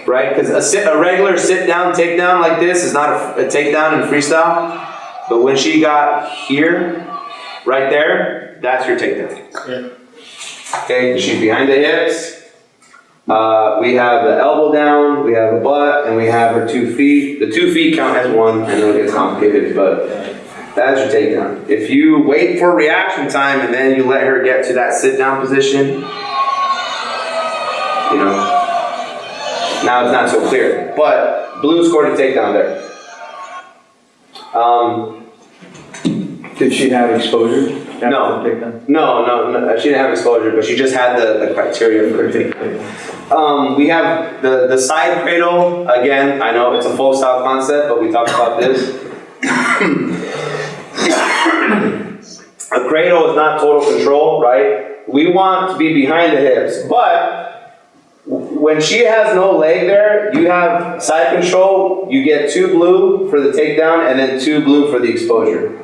right? Because a regular sit-down takedown like this is not a takedown in freestyle, but when she got here, right there, that's your takedown. Yeah. Okay, she's behind the hips. We have the elbow down, we have a butt, and we have her 2 feet. The 2 feet count as one. I know it gets complicated, but that's your takedown. If you wait for reaction time and then you let her get to that sit down position, you know, now it's not so clear. But blue scored a takedown there. Did she have exposure? No, she didn't have exposure, but she just had the criteria for her takedown. We have the side cradle. Again, I know it's a Folkstyle concept, but we talked about this. A cradle is not total control, right? We want to be behind the hips, but when she has no leg there, you have side control. You get 2 blue for the takedown and then 2 blue for the exposure.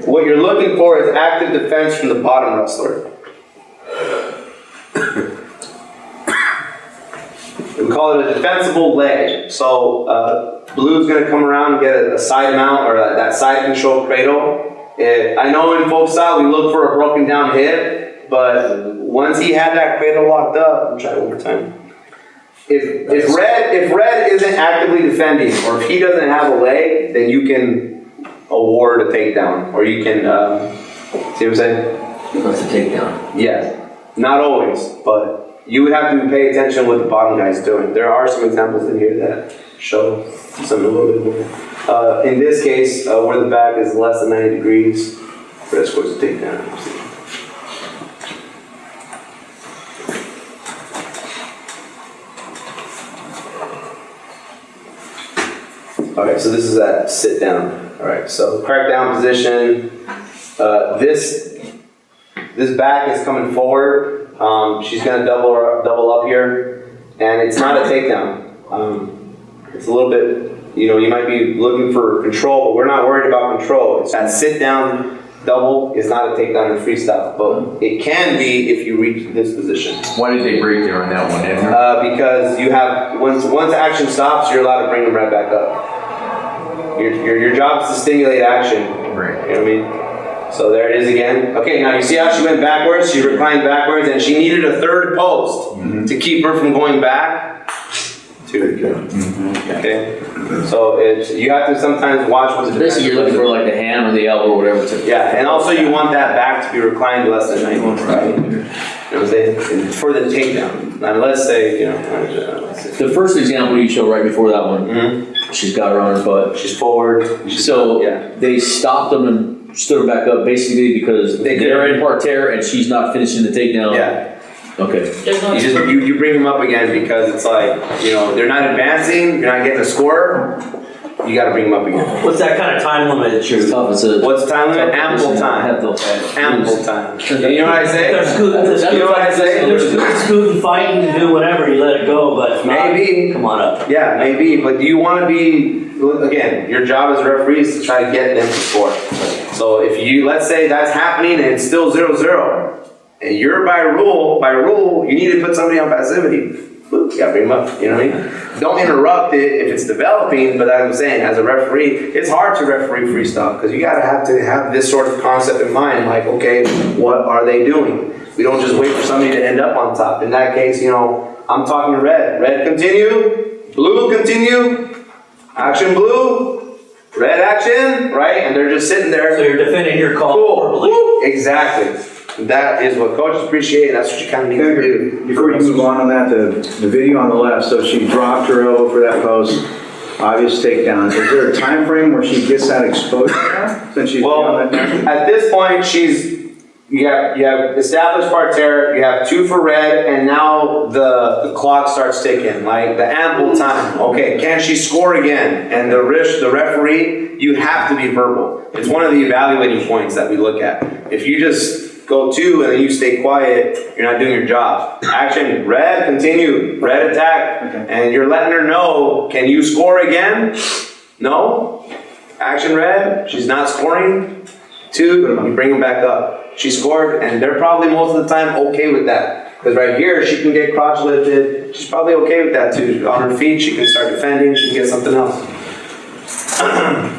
What you're looking for is active defense from the bottom wrestler. We call it a defensible leg. So blue's going to come around and get a side mount or that side control cradle. I know in Folkstyle we look for a broken down hip, but once he had that cradle locked up, I'm trying overtime. If red isn't actively defending, or if he doesn't have a leg, then you can award a takedown, or you can, see what I'm saying? That's a takedown. Yeah, not always, but you would have to pay attention what the bottom guy's doing. There are some examples in here that show something a little bit more. In this case, where the back is less than 90 degrees, red scores a takedown. Okay, so this is that sit down. All right, so crack down position. This back is coming forward. She's going to double up here, and it's not a takedown. It's a little bit, you know, you might be looking for control, but we're not worried about control. It's that sit down double is not a takedown in freestyle, but it can be if you reach this position. Why did they break there on that one, Edgar? Because you have once action stops, you're allowed to bring them right back up. Your job is to stimulate action. Right. You know what I mean? So there it is again. Okay, now you see how she went backwards? She reclined backwards, and she needed a third post to keep her from going back. Okay, so you have to sometimes watch what's the Basically, you're looking for like the hand or the elbow or whatever. Yeah, and also you want that back to be reclined less than 90. Right. You know what I'm saying? For the takedown. Now let's say, you know. The first example you show right before that one, she's got her on her butt. She's forward. They stopped them and stood her back up basically because they're in parterre and she's not finishing the takedown. Yeah. Okay. You bring them up again because it's like, you know, they're not advancing, you're not getting a score, you gotta bring them up again. What's that kind of time limit that you're... What's the time limit? Ample time. Ample time. You know what I say? You know what I say? There's scooting, fighting, and do whatever, you let it go, but if not, maybe. Come on up. Yeah, maybe, but do you want to be, again, your job as a referee is to try to get them to score. So if you, let's say that's happening and it's still 0-0, and you're by rule, you need to put somebody on passivity. You gotta bring them up, you know what I mean? Don't interrupt it if it's developing, but as I'm saying, as a referee, it's hard to referee freestyle because you gotta have to have this sort of concept in mind, like, okay, what are they doing? We don't just wait for somebody to end up on top. In that case, you know, I'm talking red. Red continue, blue continue, action blue, red action, right? And they're just sitting there. So you're defending your call. Cool. Exactly. That is what coaches appreciate, and that's what you kind of need to do. Before you move on that, the video on the left, so she dropped her elbow for that post, obvious takedown. Is there a time frame where she gets that exposure since she's on that? At this point, you have established parterre, you have 2 for red, and now the clock starts ticking, like the ample time. Okay, can she score again? And the referee, you have to be verbal. It's one of the evaluating points that we look at. If you just go 2 and then you stay quiet, you're not doing your job. Action, red, continue, red attack. Okay. And you're letting her know, can you score again? No. Action, red, she's not scoring. 2, you bring them back up. She scored, and they're probably most of the time okay with that. Because right here, she can get crotch lifted. She's probably okay with that too. On her feet, she can start defending, she can get something else.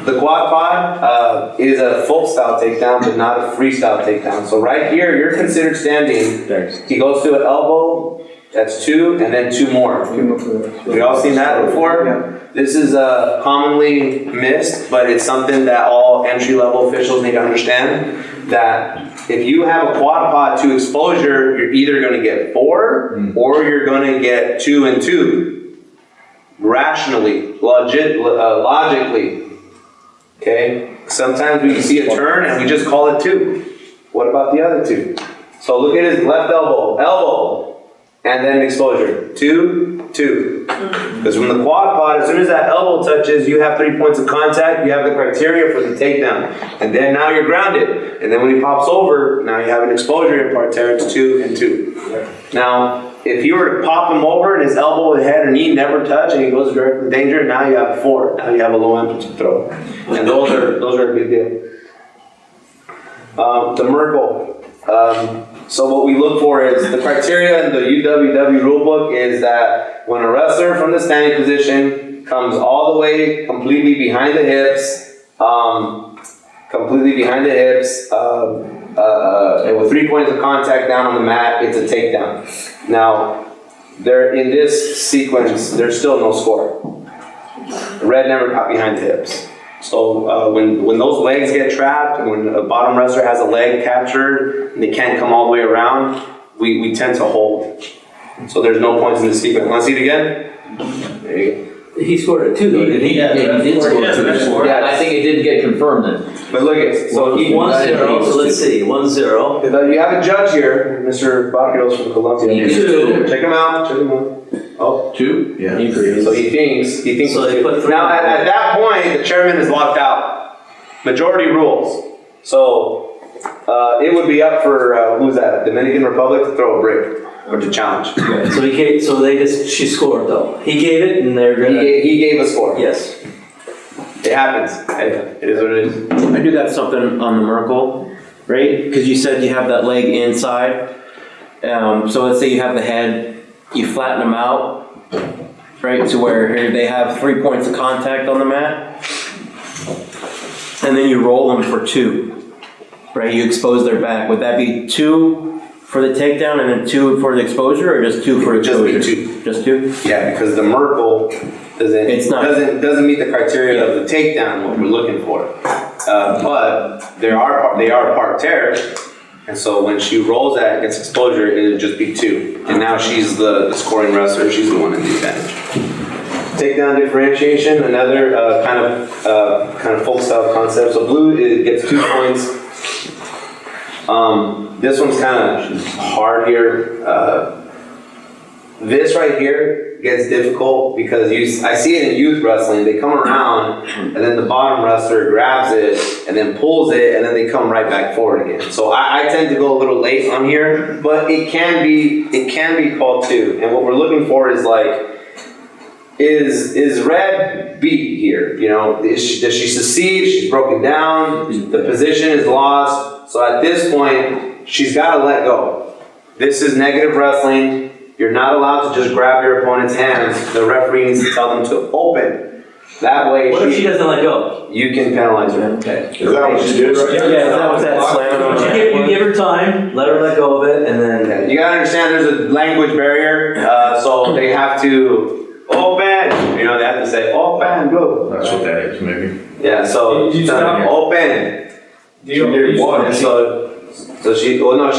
The quad pod is a Folkstyle takedown, but not a freestyle takedown. So right here, you're considered standing. He goes to an elbow, That's 2, and then 2 more. We all seen that before? Yeah. This is commonly missed, but it's something that all entry-level officials need to understand, that if you have a quad pod to exposure, you're either going to get 4 or you're going to get 2 and 2. Rationally, logically. Okay? Sometimes we see a turn and we just call it 2. What about the other 2? So look at his left elbow, and then exposure. 2, 2. Because from the quad pod, as soon as that elbow touches, you have 3 points of contact, you have the criteria for the takedown. And then now you're grounded. And then when he pops over, now you have an exposure in parterre, it's 2 and 2. Now, if you were to pop him over and his elbow, head, or knee never touch and he goes directly to danger, now you have 4. Now you have a low amplitude throw. And those are a big deal. The Merkle. So what we look for is the criteria in the UWW rulebook is that when a wrestler from the standing position comes all the way completely behind the hips, and with 3 points of contact down on the mat, it's a takedown. Now, in this sequence, there's still no score. Red never got behind the hips. So when those legs get trapped, and when a bottom wrestler has a leg captured and they can't come all the way around, we tend to hold. So there's no points in the sequence. Want to see it again? There you go. He scored it too, though, didn't he? Yeah, he did score 2. Yeah, I think it didn't get confirmed then. But look at so he 1-0, so let's see, 1-0. You have a judge here, Mr. Barrios from Colombia. 2. Check him out. Oh, 2? Yeah. so he thinks. So they put 3. Now at that point, the chairman is locked out. Majority rules. So it would be up for who's that? Dominican Republic to throw a brick or to challenge. So she scored though. He gave it, and they're gonna. He gave a score. Yes. It happens. It is what it is. I do got something on the Merkle, right? Because you said you have that leg inside. So let's say you have the head, you flatten them out, right? To where here they have 3 points of contact on the mat. And then you roll them for 2, right? You expose their back. Would that be 2 for the takedown and then 2 for the exposure, or just 2 for exposure? Just be 2. Just 2? Yeah, because the Merkle doesn't meet the criteria of the takedown what we're looking for. But they are parterre, and so when she rolls that and gets exposure, it'll just be 2. And now she's the scoring wrestler. She's the one in the advantage. Takedown differentiation, another kind of folk style concept. So blue it gets 2 points. This one's kind of hard here. This right here gets difficult because I see it in youth wrestling. They come around and then the bottom wrestler grabs it and then pulls it and then they come right back forward again. So I tend to go a little late on here, but it can be called 2. And what we're looking for is like, is red beat here? You know, does she succeed? She's broken down. The position is lost. So at this point, she's got to let go. This is negative wrestling. You're not allowed to just grab your opponent's hands. The referee needs to tell them to open. That way, what if she doesn't let go? You can penalize her. Okay. Is that what she did right Yeah, is that what that slam? You give her time, let her let go of it, and then. Yeah, you gotta understand there's a language barrier, so they have to open. You know, they have to say open, go. That's what that is, maybe. Yeah, so open. She did 1. So she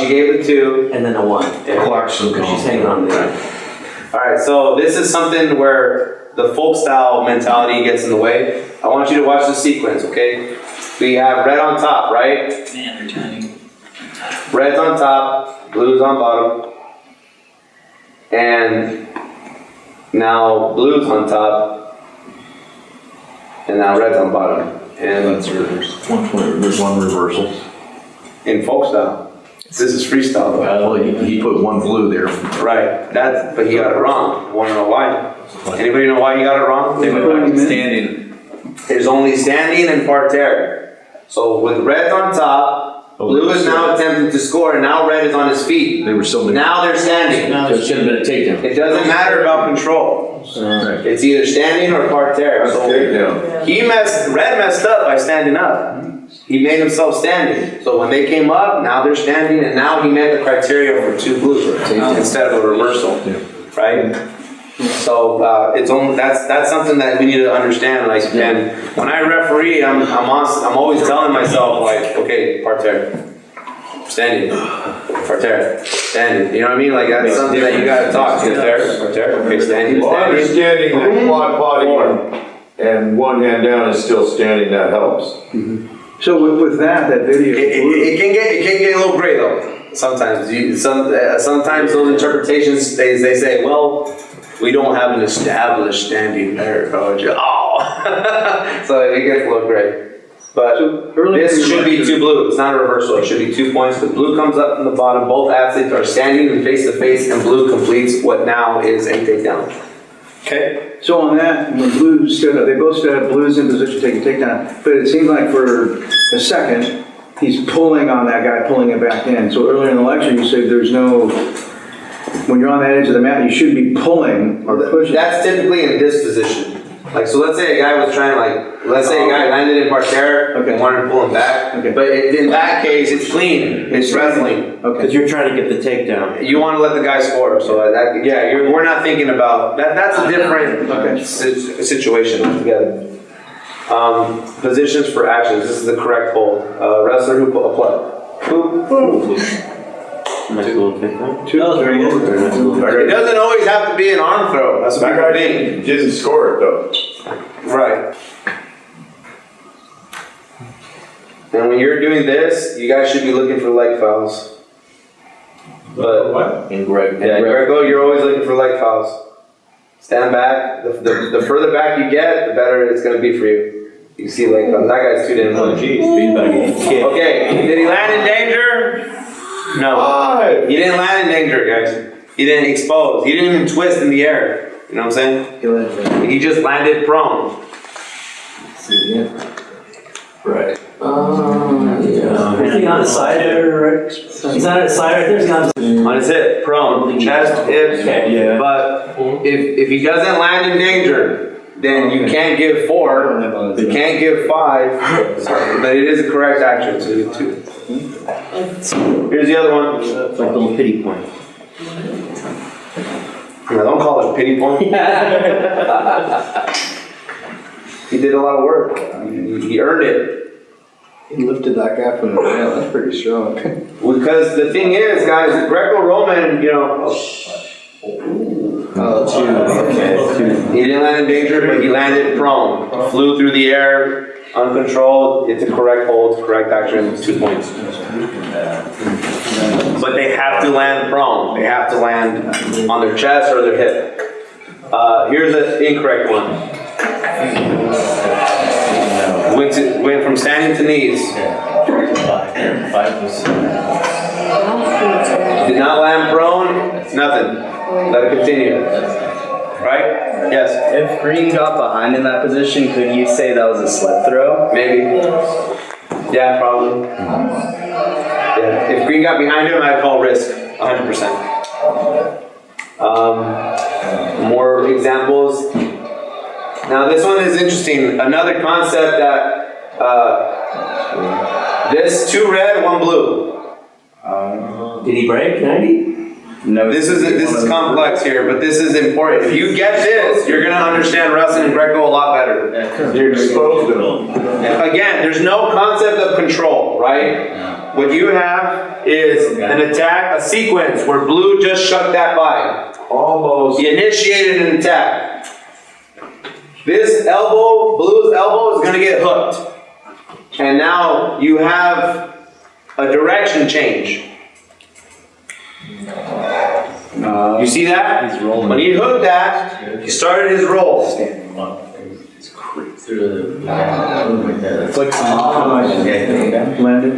gave it 2. And then a 1. Yeah. Clock's so Because she's hanging on to it. Alright, so this is something where the folk style mentality gets in the way. I want you to watch the sequence, okay? We have red on top, right? Man, they're tiny. Red's on top, blue's on bottom. And now blue's on top. And now red's on bottom. And That's there's one reversal. in folk style. This is freestyle though. Well, he put 1 blue there. Right, but he got it wrong. Wanna know why? Anybody know why he got it wrong? Standing. There's only standing and parterre. So with red on top, blue is now attempting to score, and now red is on his feet. They were so Now they're standing. There should have been a takedown. It doesn't matter about control. It's either standing or parterre. So Yeah. red messed up by standing up. he made himself standing. So when they came up, now they're standing, and now he met the criteria for 2 blues instead of a reversal, right? So it's only that's something that we need to understand. Like, and when I referee, I'm always telling myself like, okay, parterre, standing, parterre, standing. You know what I mean? Like that's something that you got to talk to. Parterre, okay, standing, Well, standing. understanding that quad potty and one hand down is still standing, that helps. So with that video. It can get a little gray though. Sometimes sometimes those interpretations they say, well, we don't have an established standing there, coach. Oh, so it gets a little gray. But this should be 2 blue. It's not a reversal. It should be 2 points. But blue comes up from the bottom. Both athletes are standing and face to face, and blue completes what now is a takedown. Okay. So on that, when blue stood up, they both stood up, blue's in position to take a takedown, but it seemed like for a second, he's pulling on that guy, pulling it back in. So earlier in the lecture, you said there's no, when you're on that edge of the mat, you shouldn't be pulling or pushing. That's typically in this position. Like, so let's say a guy was trying to let's say a guy landed in parterre and wanted to pull him back. Okay. But in that case, it's clean. It's wrestling. Because you're trying to get the takedown. You want to let the guy score. So we're not thinking about that. That's a different situation altogether. Positions for actions. This is the correct hold. Wrestler who pull a plug. Nice little takedown. It doesn't always have to be an arm throw. That's what I mean. Didn't score it though. Right. And when you're doing this, you guys should be looking for leg fouls. But what? In Greco. Yeah, Greco, you're always looking for leg fouls. Stand back. The further back you get, the better it's going to be for you. You see leg fouls. That guy's 2 to 1. Okay, did he land in danger? No. He didn't land in danger, guys. He didn't expose. He didn't even twist in the air. You know what I'm saying? He just landed prone. Right. Is he on his side there, right? He's on his side right there? He's on his hip, prone, chest, hips. Yeah. But if he doesn't land in danger, then you can't give 4. You can't give 5. But it is a correct action, so you get 2. Here's the other one. It's like a little pity point. No, don't call it a pity point. He did a lot of work. He earned it. He lifted that guy from the ground. That's pretty strong. Because the thing is, guys, Greco-Roman, you know. He didn't land in danger, but he landed prone. Flew through the air, uncontrolled. It's a correct hold, correct action, 2 points. But they have to land prone. They have to land on their chest or their hip. Here's an incorrect one. Went from standing to knees. Did not land prone, nothing. Let it continue. Right? Yes. If Green got behind in that position, could you say that was a slip throw? Maybe. Yeah, probably. Yeah. If Green got behind him, I'd call risk, 100%. More examples. Now this one is interesting. Another concept that this 2 red, 1 blue. Did he break 90? No. This is complex here, but this is important. If you get this, you're gonna understand wrestling and Greco a lot better. You're exposed to them. Again, there's no concept of control, right? What you have is an attack, a sequence where blue just shut that by. Almost. He initiated an attack. This elbow, blue's elbow, is gonna get hooked. And now you have a direction change. You see that? He's rolling. When he hooked that, he started his roll. Landed.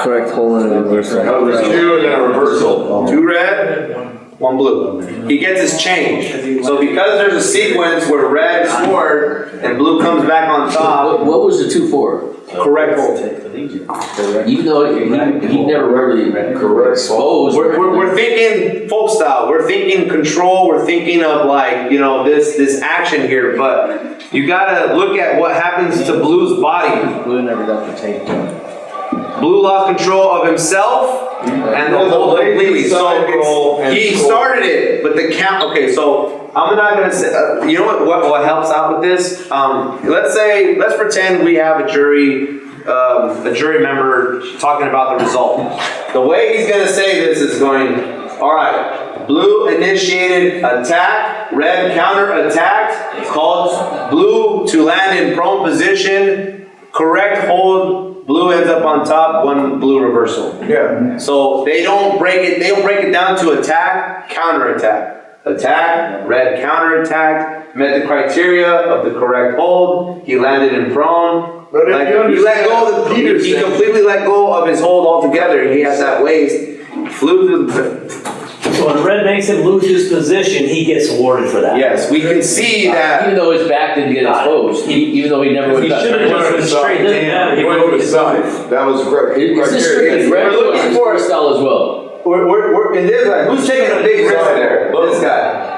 Correct hold and reversal. That was 2 and then a reversal. 2 red, 1 blue. He gets his change. So because there's a sequence where red scored and blue comes back on top. What was the 2 for? Correct hold. Even though he never really exposed. We're thinking Folkstyle. We're thinking control. We're thinking of like, you know, this action here. But You gotta look at what happens to Blue's body. Blue never got the takedown. Blue lost control of himself and the hold completely. So he started it, but the count. Okay, so I'm not gonna say. You know what helps out with this? Let's pretend we have a jury member talking about the result. The way he's gonna say this is going, all right, Blue initiated attack, red counter attacked, called Blue to land in prone position, correct hold, Blue ends up on top, one Blue reversal. Yeah. So they don't break it down to attack, counter attack. Attack, red counter attack, met the criteria of the correct hold, he landed in prone. But if you he let go of he completely let go of his hold altogether. He has that waist, flew through the. So when red makes him lose his position, he gets awarded for that. Yes, we can see that. Even though his back didn't get exposed, even though he never would have. He should have just been straight. Doesn't matter. He went to his side. That was correct. Is this strictly Greco or freestyle as well? We're in this guy. Who's taking a big risk there? This guy.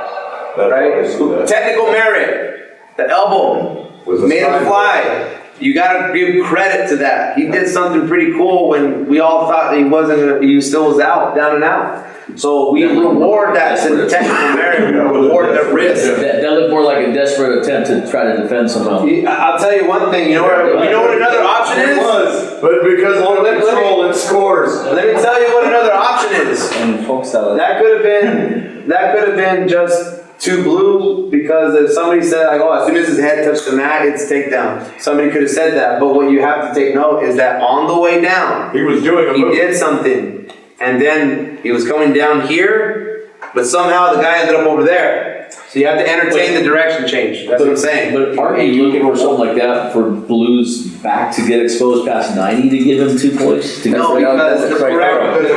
Right? Technical merit. The elbow. Made him fly. You gotta give credit to that. He did something pretty cool when we all thought he wasn't, he still was out, down and out. So we reward that technical merit, reward the risk. That looked more like a desperate attempt to try to defend somehow. I'll tell you one thing, you know what another option is? It was, but because of the control, it scores. Let me tell you what another option is. And Folkstyle. That could have been just two Blue, because if somebody said like, oh, as soon as his head touched the mat, it's takedown. Somebody could have said that, but what you have to take note is that on the way down, he was doing a move. He did something, and then he was coming down here, but somehow the guy ended up over there. So you have to entertain the direction change. That's what I'm saying. But aren't you looking for something like that for Blue's back to get exposed past 90 to give him 2 points? No, because the criteria for the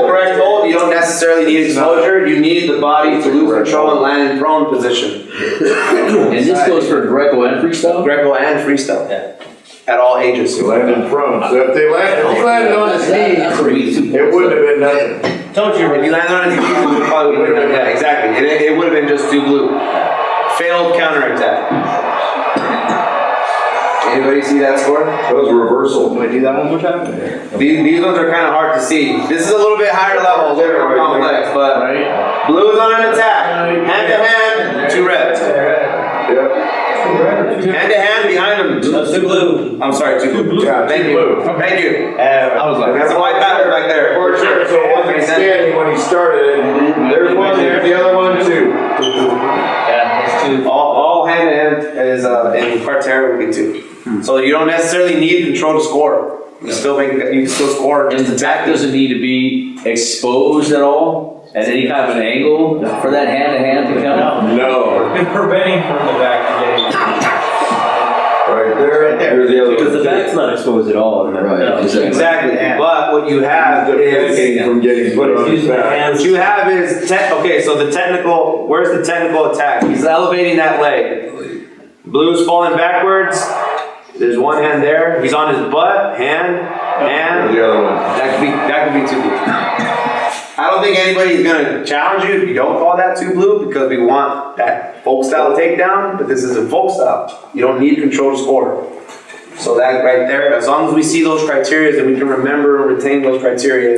correct hold, you don't necessarily need exposure. You need the body to lose control and land in prone position. And this goes for Greco and freestyle? Greco and freestyle. Yeah. At all ages. He landed in prone. So if he landed on his knee, it wouldn't have been nothing. Told you, if you landed on his knees, it probably would have been, yeah, exactly. It would have been just two Blue. Failed counterattack. Anybody see that score? That was a reversal. Can we do that one more time? These ones are kind of hard to see. This is a little bit higher level, a little bit more complex, but Blue is on an attack. Hand to hand, two reds. Yep. Hand to hand behind him. That's two Blue. I'm sorry, two Blue. Yeah, Thank you. Thank you. I was like, That's a white pattern back there. For sure. So it wasn't standing when he started. There's one there, the other one too. Yeah, that's two. All hand to hand is in Parterre would be two. So you don't necessarily need control to score. You can still score. And the back doesn't need to be exposed at all? At any kind of an angle for that hand-to-hand to come out? No. Been preventing from the back getting. Right there. There's the other Because the one. back's not exposed at all. Right, Exactly. But what you have is Defending from getting put on his back. what you have is okay. So the technical. Where's the technical attack? He's elevating that leg. Blue's falling backwards. There's one hand there. He's on his butt. Hand. There's the other one. That could be two Blue. I don't think anybody's gonna challenge you if you don't call that two Blue, because we want that folk style takedown, but this isn't folk style. You don't need control to score. So that right there, as long as we see those criteria and we can remember and retain those criteria,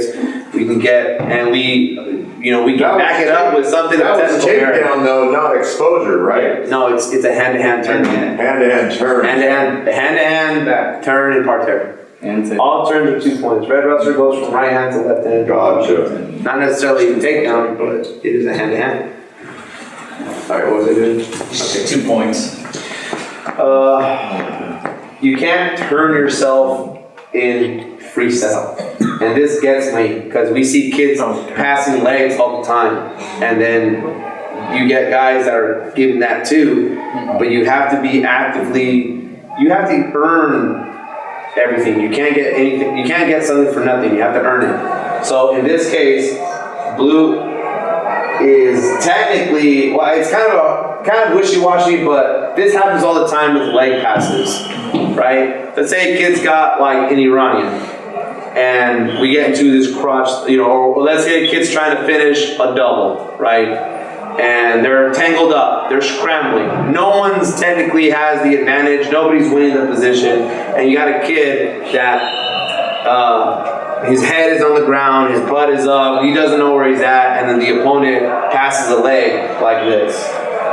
we can get, and we can back it up with something That that's was technical merit. takedown though, not exposure, right? No, it's a hand-to-hand turn. Hand-to-hand turn. Hand-to-hand turn in Parterre. and All turns are 2 points. Red wrestler goes from right hand to left hand. Gotcha. Not necessarily even takedown, but it is a hand-to-hand. Alright, what was I doing? Okay. 2 points. You can't turn yourself in freestyle. And this gets me, because we see kids passing legs all the time. And then you get guys that are giving that too. But you have to be you have to earn everything. You can't get anything, you can't get something for nothing. You have to earn it. So in this case, Blue is technically, well, it's kind of wishy-washy, but this happens all the time with leg passes, right? Let's say a kid's got like an Iranian, and we get into this crotch, or let's say a kid's trying to finish a double, right? and they're tangled up, they're scrambling. No one's technically has the advantage, nobody's winning the position, and you got a kid that his head is on the ground, his butt is up, he doesn't know where he's at, and then the opponent passes a leg like this.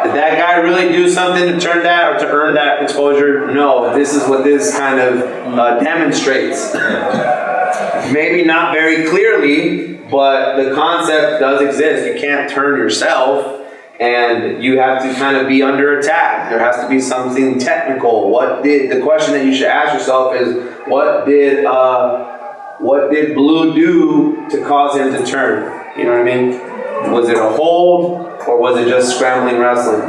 Did that guy really do something to turn that or to earn that exposure? No, this is what this kind of demonstrates. Maybe not very clearly, but the concept does exist. You can't turn yourself, and you have to kind of be under attack. There has to be something technical. The question that you should ask yourself is, what did Blue do to cause him to turn? You know what I mean? Was it a hold, or was it just scrambling wrestling?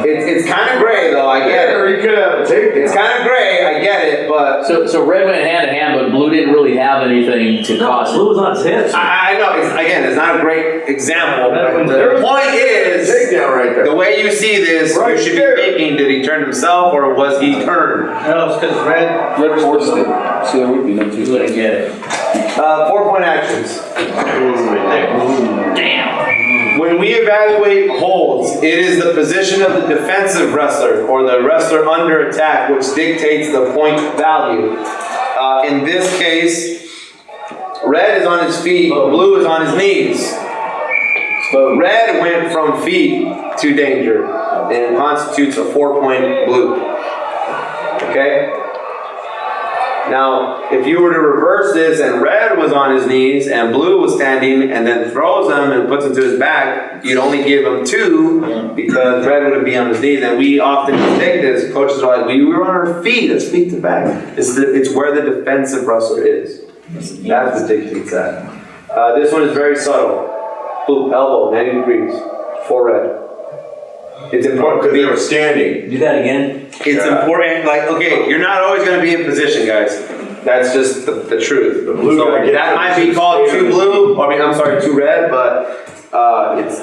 It's kind of gray though, I get it. Or you could have a takedown. It's kind of gray, I get it, but... So red went hand to hand, but Blue didn't really have anything to cause it. Blue was on his hips. I know, it's not a great example, but the point is, Takedown right there. the way you see this, you should be thinking, did he turn himself, or was he turned? No, it's because red forced it. So there would be no two. You wouldn't get it. 4-point actions. Damn. When we evaluate holds, it is the position of the defensive wrestler or the wrestler under attack which dictates the point value. In this case, red is on his feet, blue is on his knees. But red went from feet to danger and constitutes a 4-point blue. Okay? Now, if you were to reverse this and red was on his knees and blue was standing and then throws them and puts them to his back, you'd only give him 2 because red would be on his knees. And we often mistake this. Coaches are like, we were on our feet, it's feet to back. It's where the defensive wrestler is. That's what dictates that. This one is very subtle. Boop, elbow, 90 degrees, for red. It's important because they were standing. Do that again. It's important, like, okay, you're not always going to be in position, guys. That's just the truth. The blue So guy that might be called too blue, too red, but it's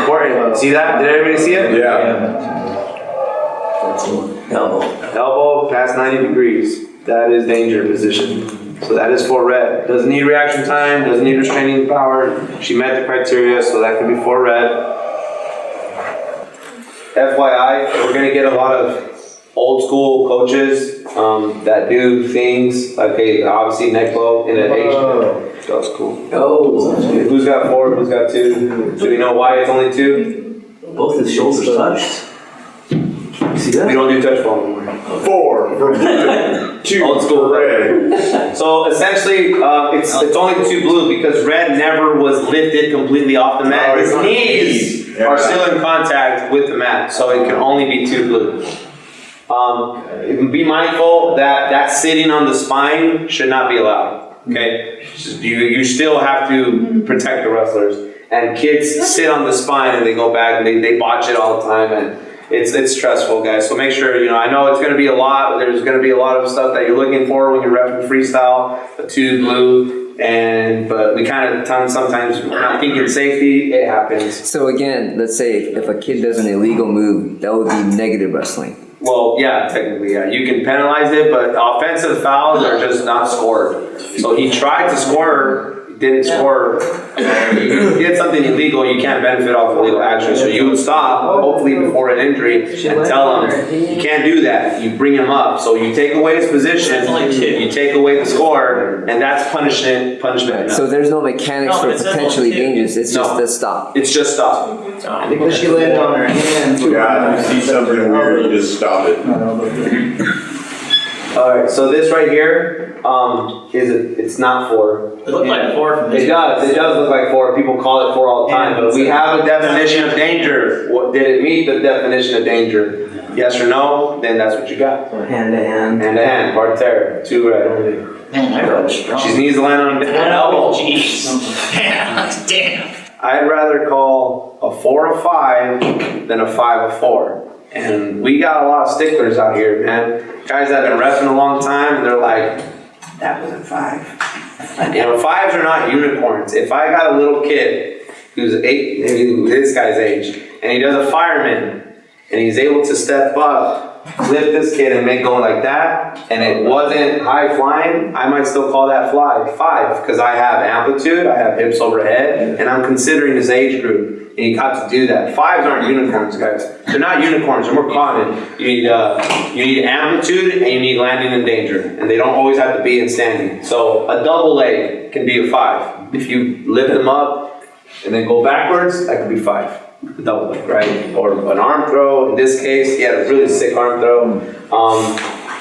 important. See that? Did everybody see it? Yeah. Elbow past 90 degrees. That is danger position. So that is for red. Doesn't need reaction time, doesn't need restraining power. She met the criteria, so that can be for red. FYI, we're going to get a lot of old school coaches that do things like, obviously neck blow in an H. That was cool. Oh. Who's got 4? Who's got 2? Do we know why it's only 2? Both his shoulders touched. See that? We don't do touch ball anymore. 4 from blue. 2 old school red. So essentially, it's only 2 blue because red never was lifted completely off the mat. His knees are still in contact with the mat, so it can only be 2 blue. Be mindful that sitting on the spine should not be allowed. Okay, you still have to protect the wrestlers. And kids sit on the spine and they go back and they botch it all the time, and it's stressful, guys. So make sure, I know it's going to be a lot. There's going to be a lot of stuff that you're looking for when you're repping freestyle, the 2 blue. But we kind of sometimes we're not thinking safety, it happens. So again, let's say if a kid does an illegal move, that would be negative wrestling. Well, yeah, technically, yeah. You can penalize it, but offensive fouls are just not scored. So he tried to score, didn't score. You did something illegal, you can't benefit off illegal action. So you would stop, hopefully before an injury, and tell him, you can't do that. You bring him up. So you take away his position, you take away the score, and that's punishment. So there's no mechanics for potentially dangerous, it's just a stop. It's just stop. Because she landed on her hand. Yeah, if you see something weird, you just stop it. Alright, so this right here, it's not 4. It looked like 4 from this. It does look like 4. People call it 4 all the time, but we have a definition of danger. Did it meet the definition of danger? Yes or no? Then that's what you got. Hand to hand. Hand to hand, Parterre, 2 red. Man, I got strong. She needs to land on elbow. Jeez. Damn. I'd rather call a 4 a 5 than a 5 a 4. And we got a lot of sticklers out here, man. Guys that have been reffing a long time, and they're like, that was a 5. 5s are not unicorns. If I got a little kid who's 8, maybe this guy's age, and he does a fireman, and he's able to step up, lift this kid and make going like that, and it wasn't high flying, I might still call that 5, because I have amplitude, I have hips overhead, and I'm considering his age group. And you got to do that. 5s aren't unicorns, guys. They're not unicorns, they're more common. You need amplitude and you need landing in danger. And they don't always have to be in standing. So a double leg can be a 5. If you lift them up and then go backwards, that could be 5. A double leg, right? Or an arm throw. In this case, he had a really sick arm throw.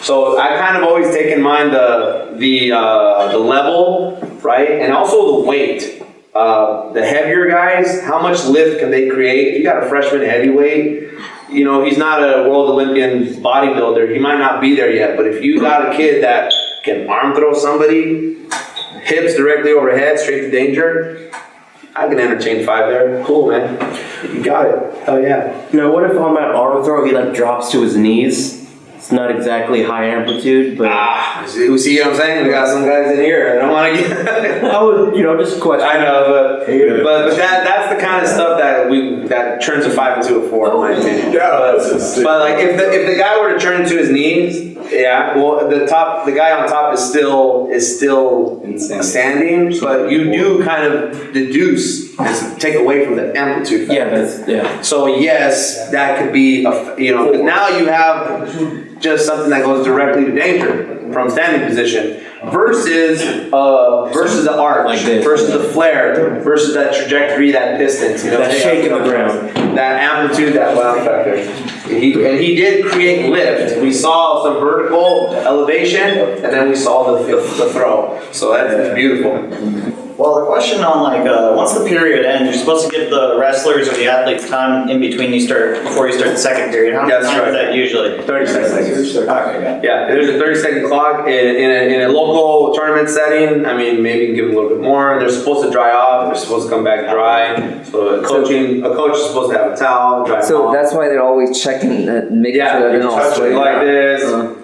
So I kind of always take in mind the level, right? And also the weight. The heavier guys, how much lift can they create? If you got a freshman heavyweight, you know, he's not a world Olympian bodybuilder. He might not be there yet. But if you got a kid that can arm throw somebody, hips directly overhead, straight to danger, I can entertain 5 there. Cool, man. You got it. Hell yeah. Now, what if on that arm throw he like drops to his knees? It's not exactly high amplitude, but see what I'm saying? We got some guys in here. I don't want to get. I would, just a question. I know, but that's the kind of stuff that turns a 5 into a 4, in my opinion. But like if the guy were to turn into his knees, yeah. Well, the guy on top is still standing, but you do kind of deduce and take away from the amplitude factor. Yeah. So yes, that could be because now you have just something that goes directly to danger from standing position versus the arch, like this, versus the flare, versus that trajectory, that distance, that shake in the ground, that amplitude, that wow factor. He did create lift. We saw some vertical elevation, and then we saw the throw. So that's beautiful. Well, the question on once the period ends, you're supposed to give the wrestlers or the athletes time in between before you start the second period. How much time is that usually? 30 seconds. Okay, Yeah, there's a 30-second clock in a local tournament setting. I mean, maybe you can give them a little bit more. They're supposed to dry off. They're supposed to come back dry. So a coach is supposed to have a towel, dry So off. that's why they're always checking, making sure that they're not touch it sweating. like this.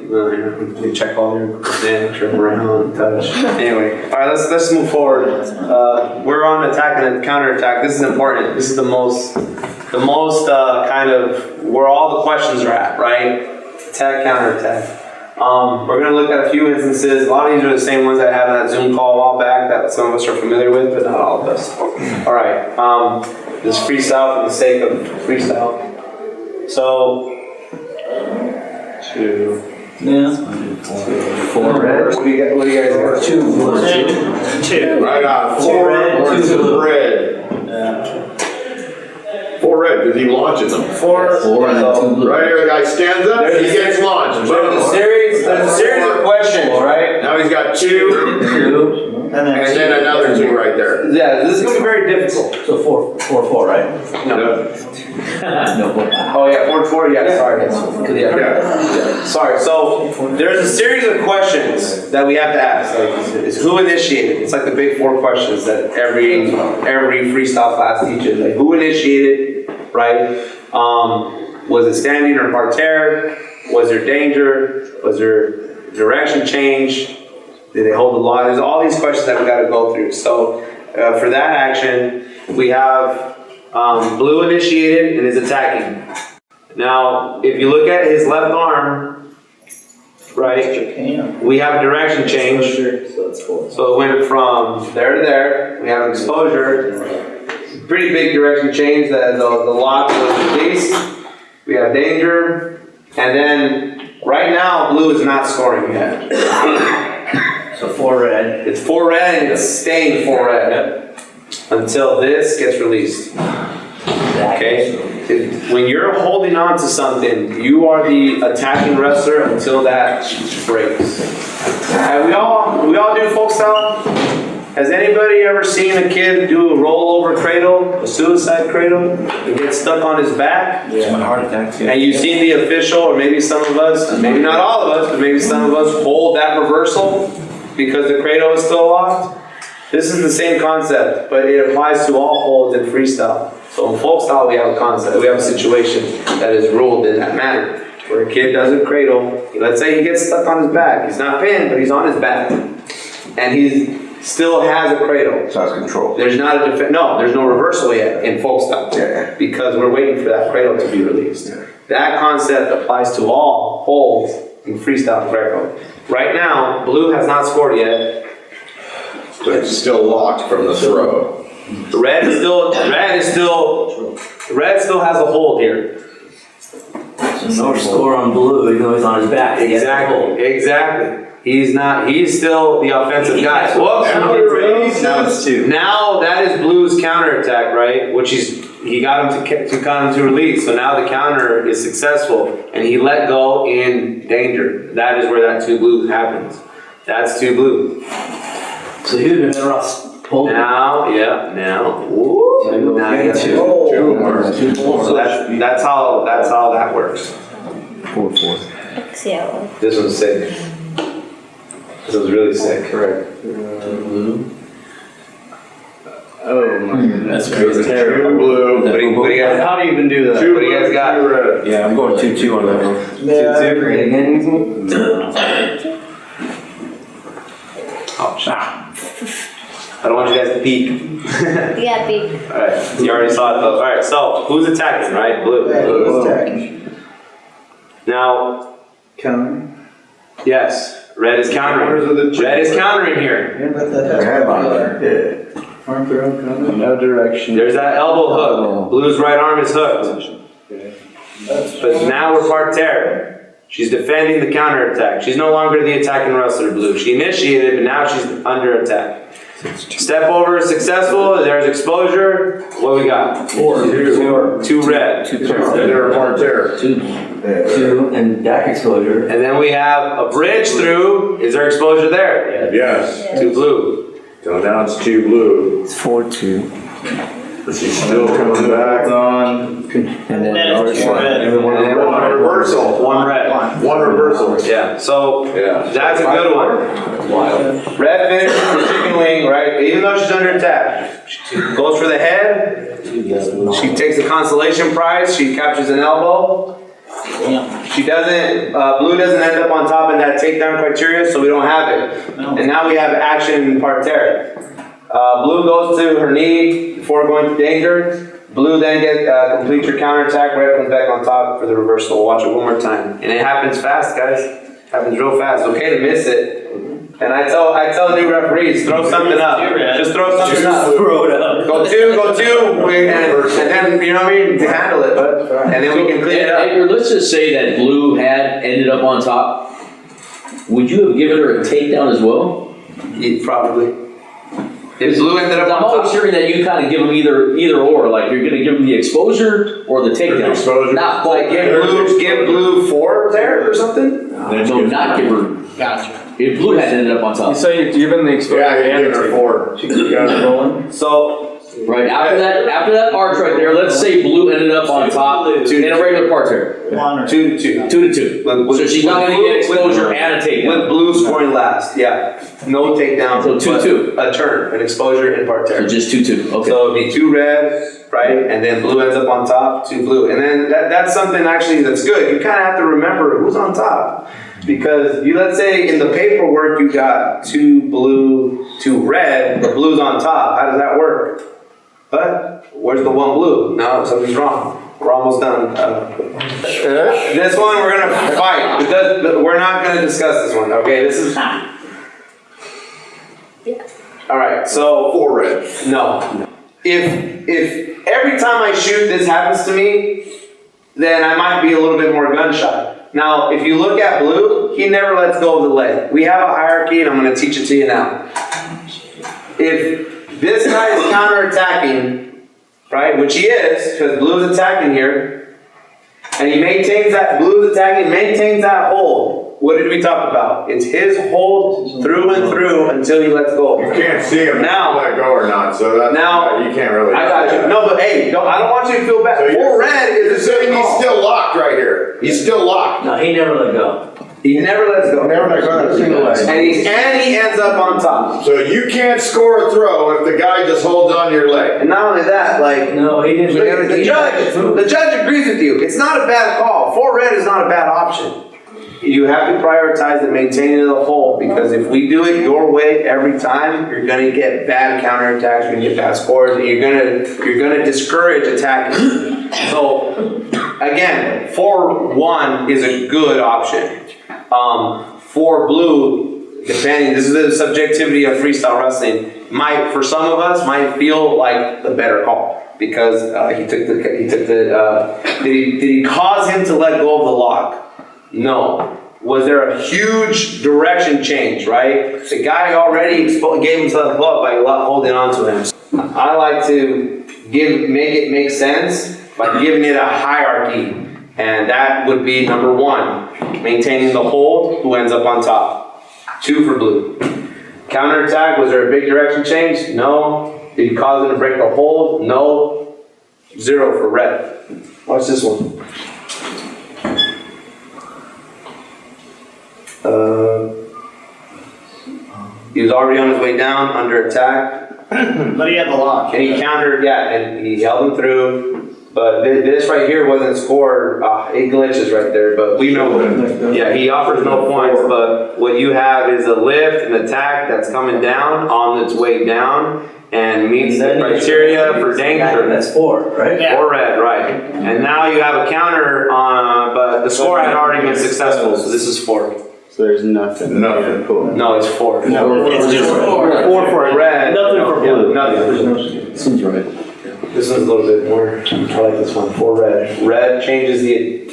You check all your trip around, touch. Anyway, all right, let's move forward. We're on attack and counterattack. This is important. This is the most kind of where all the questions are at, right? Attack, counterattack. We're going to look at a few instances. A lot of these are the same ones I had in that Zoom call a while back that some of us are familiar with, but not all of us. All right. This is freestyle for the sake of freestyle. So, 2. Yeah. 4 red. What do you guys got? 2 blue. 2. Right on. 4 red, 2 blue. Red. 4 red because he launches them. 4 and 2 blue. Right here, the guy stands up, he gets launched. There's a series of questions, right? Now he's got 2. And then another 2 right there. Yeah, this is going to be very difficult. So 4, right? No. No. Oh yeah, 4-4. Yeah, sorry. Yeah. Sorry. So there's a series of questions that we have to ask. Like, is who initiated? It's like the big 4 questions that every freestyle class teaches. Like, who initiated? Right? Was it standing or parterre? Was there danger? Was there direction change? Did they hold the line? There's all these questions that we got to go through. So for that action, we have blue initiated and is attacking. Now, if you look at his left arm, right, we have a direction change. So it went from there to there. We have exposure. Pretty big direction change. The lock was released. We have danger. And then right now, blue is not scoring yet. So 4 red. It's 4 red and it's staying 4 red until this gets released. Okay? When you're holding on to something, you are the attacking wrestler until that breaks. And we all do Folkstyle. Has anybody ever seen a kid do a rollover cradle, a suicide cradle, and get stuck on his back? Yeah. My heart attacks. And you've seen the official, or maybe some of us, maybe not all of us, but maybe some of us hold that reversal because the cradle is still locked. This is the same concept, but it applies to all holds in freestyle. So in Folkstyle, we have a concept, we have a situation that is ruled in that manner, where a kid does a cradle. Let's say he gets stuck on his back. He's not pinned, but he's on his back, and he still has a cradle. So it's control. There's not a there's no reversal yet in Folkstyle, because we're waiting for that cradle to be released. That concept applies to all holds in Freestyle and Greco. Right now, blue has not scored yet. But it's still locked from the throw. Red is still Red still has a hold here. So no score on blue, even though he's on his back. He has to hold. Exactly. He's still the offensive guy. Whoops. Now it's 2. Now that is Blue's counterattack, right? Which he got him to release. So now the counter is successful, and he let go in danger. That is where that 2 blue happens. That's 2 blue. So he would have been better off holding. Now. Ooh, now you got 2. So that's how that works. 4-4. See how it works. This one's sick. This was really sick. Correct. Blue. Oh my goodness. That's crazy. Two blue. What do you guys? How do you even do that? Two What do you guys got? blue, 2 red. Yeah, I'm going 2-2 on that one. 2-2. Ouch. I don't want you guys to peek. Yeah, big. Alright, you already saw it though. Alright, so who's attacking, right? Blue. Now, Counter. yes, red is countering. Red is countering here. Arm throw, counter. No direction. There's that elbow hook. Blue's right arm is hooked. But now we're parterre. She's defending the counterattack. She's no longer the attacking wrestler, Blue. She initiated, but now she's under attack. Step over is successful. There's exposure. What we got? 4. 2 red. They're parterre. 2 and back exposure. And then we have a bridge through. Is there exposure there? Yes. 2 blue. So now it's 2 blue. It's 4-2. She's still coming back. On. And then Then it's ours. red. And then One reversal. One red. One reversal. Yeah, so Yeah. that's a good one. Red finish for chicken wing, right? Even though she's under attack, she goes for the head. She takes the consolation prize. She captures an elbow. She doesn't. Blue doesn't end up on top in that takedown criteria, so we don't have it. And now we have action in parterre. Blue goes to her knee before going to danger. Blue then completes your counterattack. Red comes back on top for the reversal. We'll watch it one more time. And it happens fast, guys. It happens real fast. It's okay to miss it. And I tell new referees, throw something up. Just throw something up. Throw it up. Go 2, and then, you know what I mean? Handle it, bud. And then we can clean it up. Edgar, let's just say that Blue had ended up on top. Would you have given her a takedown as well? Probably. If Blue ended up I'm on always top. hearing that you kind of give them either or, like you're going to give them the exposure or the takedown. Exposure. Not Like give blue 4 there or something? No, not give her. Gotcha. If Blue had ended up on top. So you're giving the exposure Yeah, and you the give her 4. You got it rolling. So, Right, after that arch right there, let's say Blue ended up on top in a regular parterre. 2-2. 2-2. So she's not going to get exposure and a takedown. With Blue scoring last, yeah. No takedown. So 2-2. A turn, an exposure in parterre. So just 2-2, okay. So it'd be 2 red, right? And then Blue ends up on top, 2 blue. And then that's something actually that's good. You kind of have to remember who's on top. Because let's say in the paperwork you got 2 blue, 2 red, but Blue's on top. How does that work? But where's the 1 blue? No, something's wrong. We're almost done. This one we're gonna fight. We're not gonna discuss this one. Okay, this is. All right, so 4 red. no. If every time I shoot this happens to me, then I might be a little bit more gun shy. Now, if you look at Blue, he never lets go of the leg. We have a hierarchy, and I'm going to teach it to you now. If this guy is counterattacking, right, which he is, because Blue is attacking here, and he maintains that, Blue is attacking, maintains that hold. What did we talk about? It's his hold through and through until he lets go. You can't see him Now- let go or not, so that's Now- you can't really. I got you. No, but hey, I don't want you to feel bad. So Full red You're is a saying good he's call. still locked right here. He's still locked. No, he never let go. He never lets go. Never let go of that single leg. And he ends up on top. So you can't score a throw if the guy just holds on to your leg. And not only that, like No, he didn't. the judge agrees with you. It's not a bad call. Full red is not a bad option. You have to prioritize the maintaining of the hold, because if we do it your way every time, you're gonna get bad counterattacks, you're gonna get bad scores, and you're gonna discourage attacking. So again, 4-1 is a good option. For Blue, depending, this is the subjectivity of freestyle wrestling, for some of us might feel like the better call. because did he cause him to let go of the lock? No. Was there a huge direction change, right? The guy already gave himself up by holding on to him. I like to make it make sense by giving it a hierarchy, and that would be number 1, maintaining the hold, who ends up on top. 2 for blue. Counterattack, was there a big direction change? No. Did he cause him to break the hold? No. 0 for red. Watch this one. He was already on his way down, under attack. But he had the lock. And he countered, and he held him through. But this right here wasn't scored. It glitches right there, but we know. Yeah, he offers no points, but what you have is a lift, an attack that's coming down on its way down, and meets the criteria for danger. That's 4, right? Yeah. 4 red, right. And now you have a counter on, but the score had already been successful, so this is 4. So there's nothing. Nothing. No, it's 4. No, it's just 4. 4 for red. Nothing for blue. Nothing. Seems right. This one's a little bit more, I like this one, 4 red. Red changes the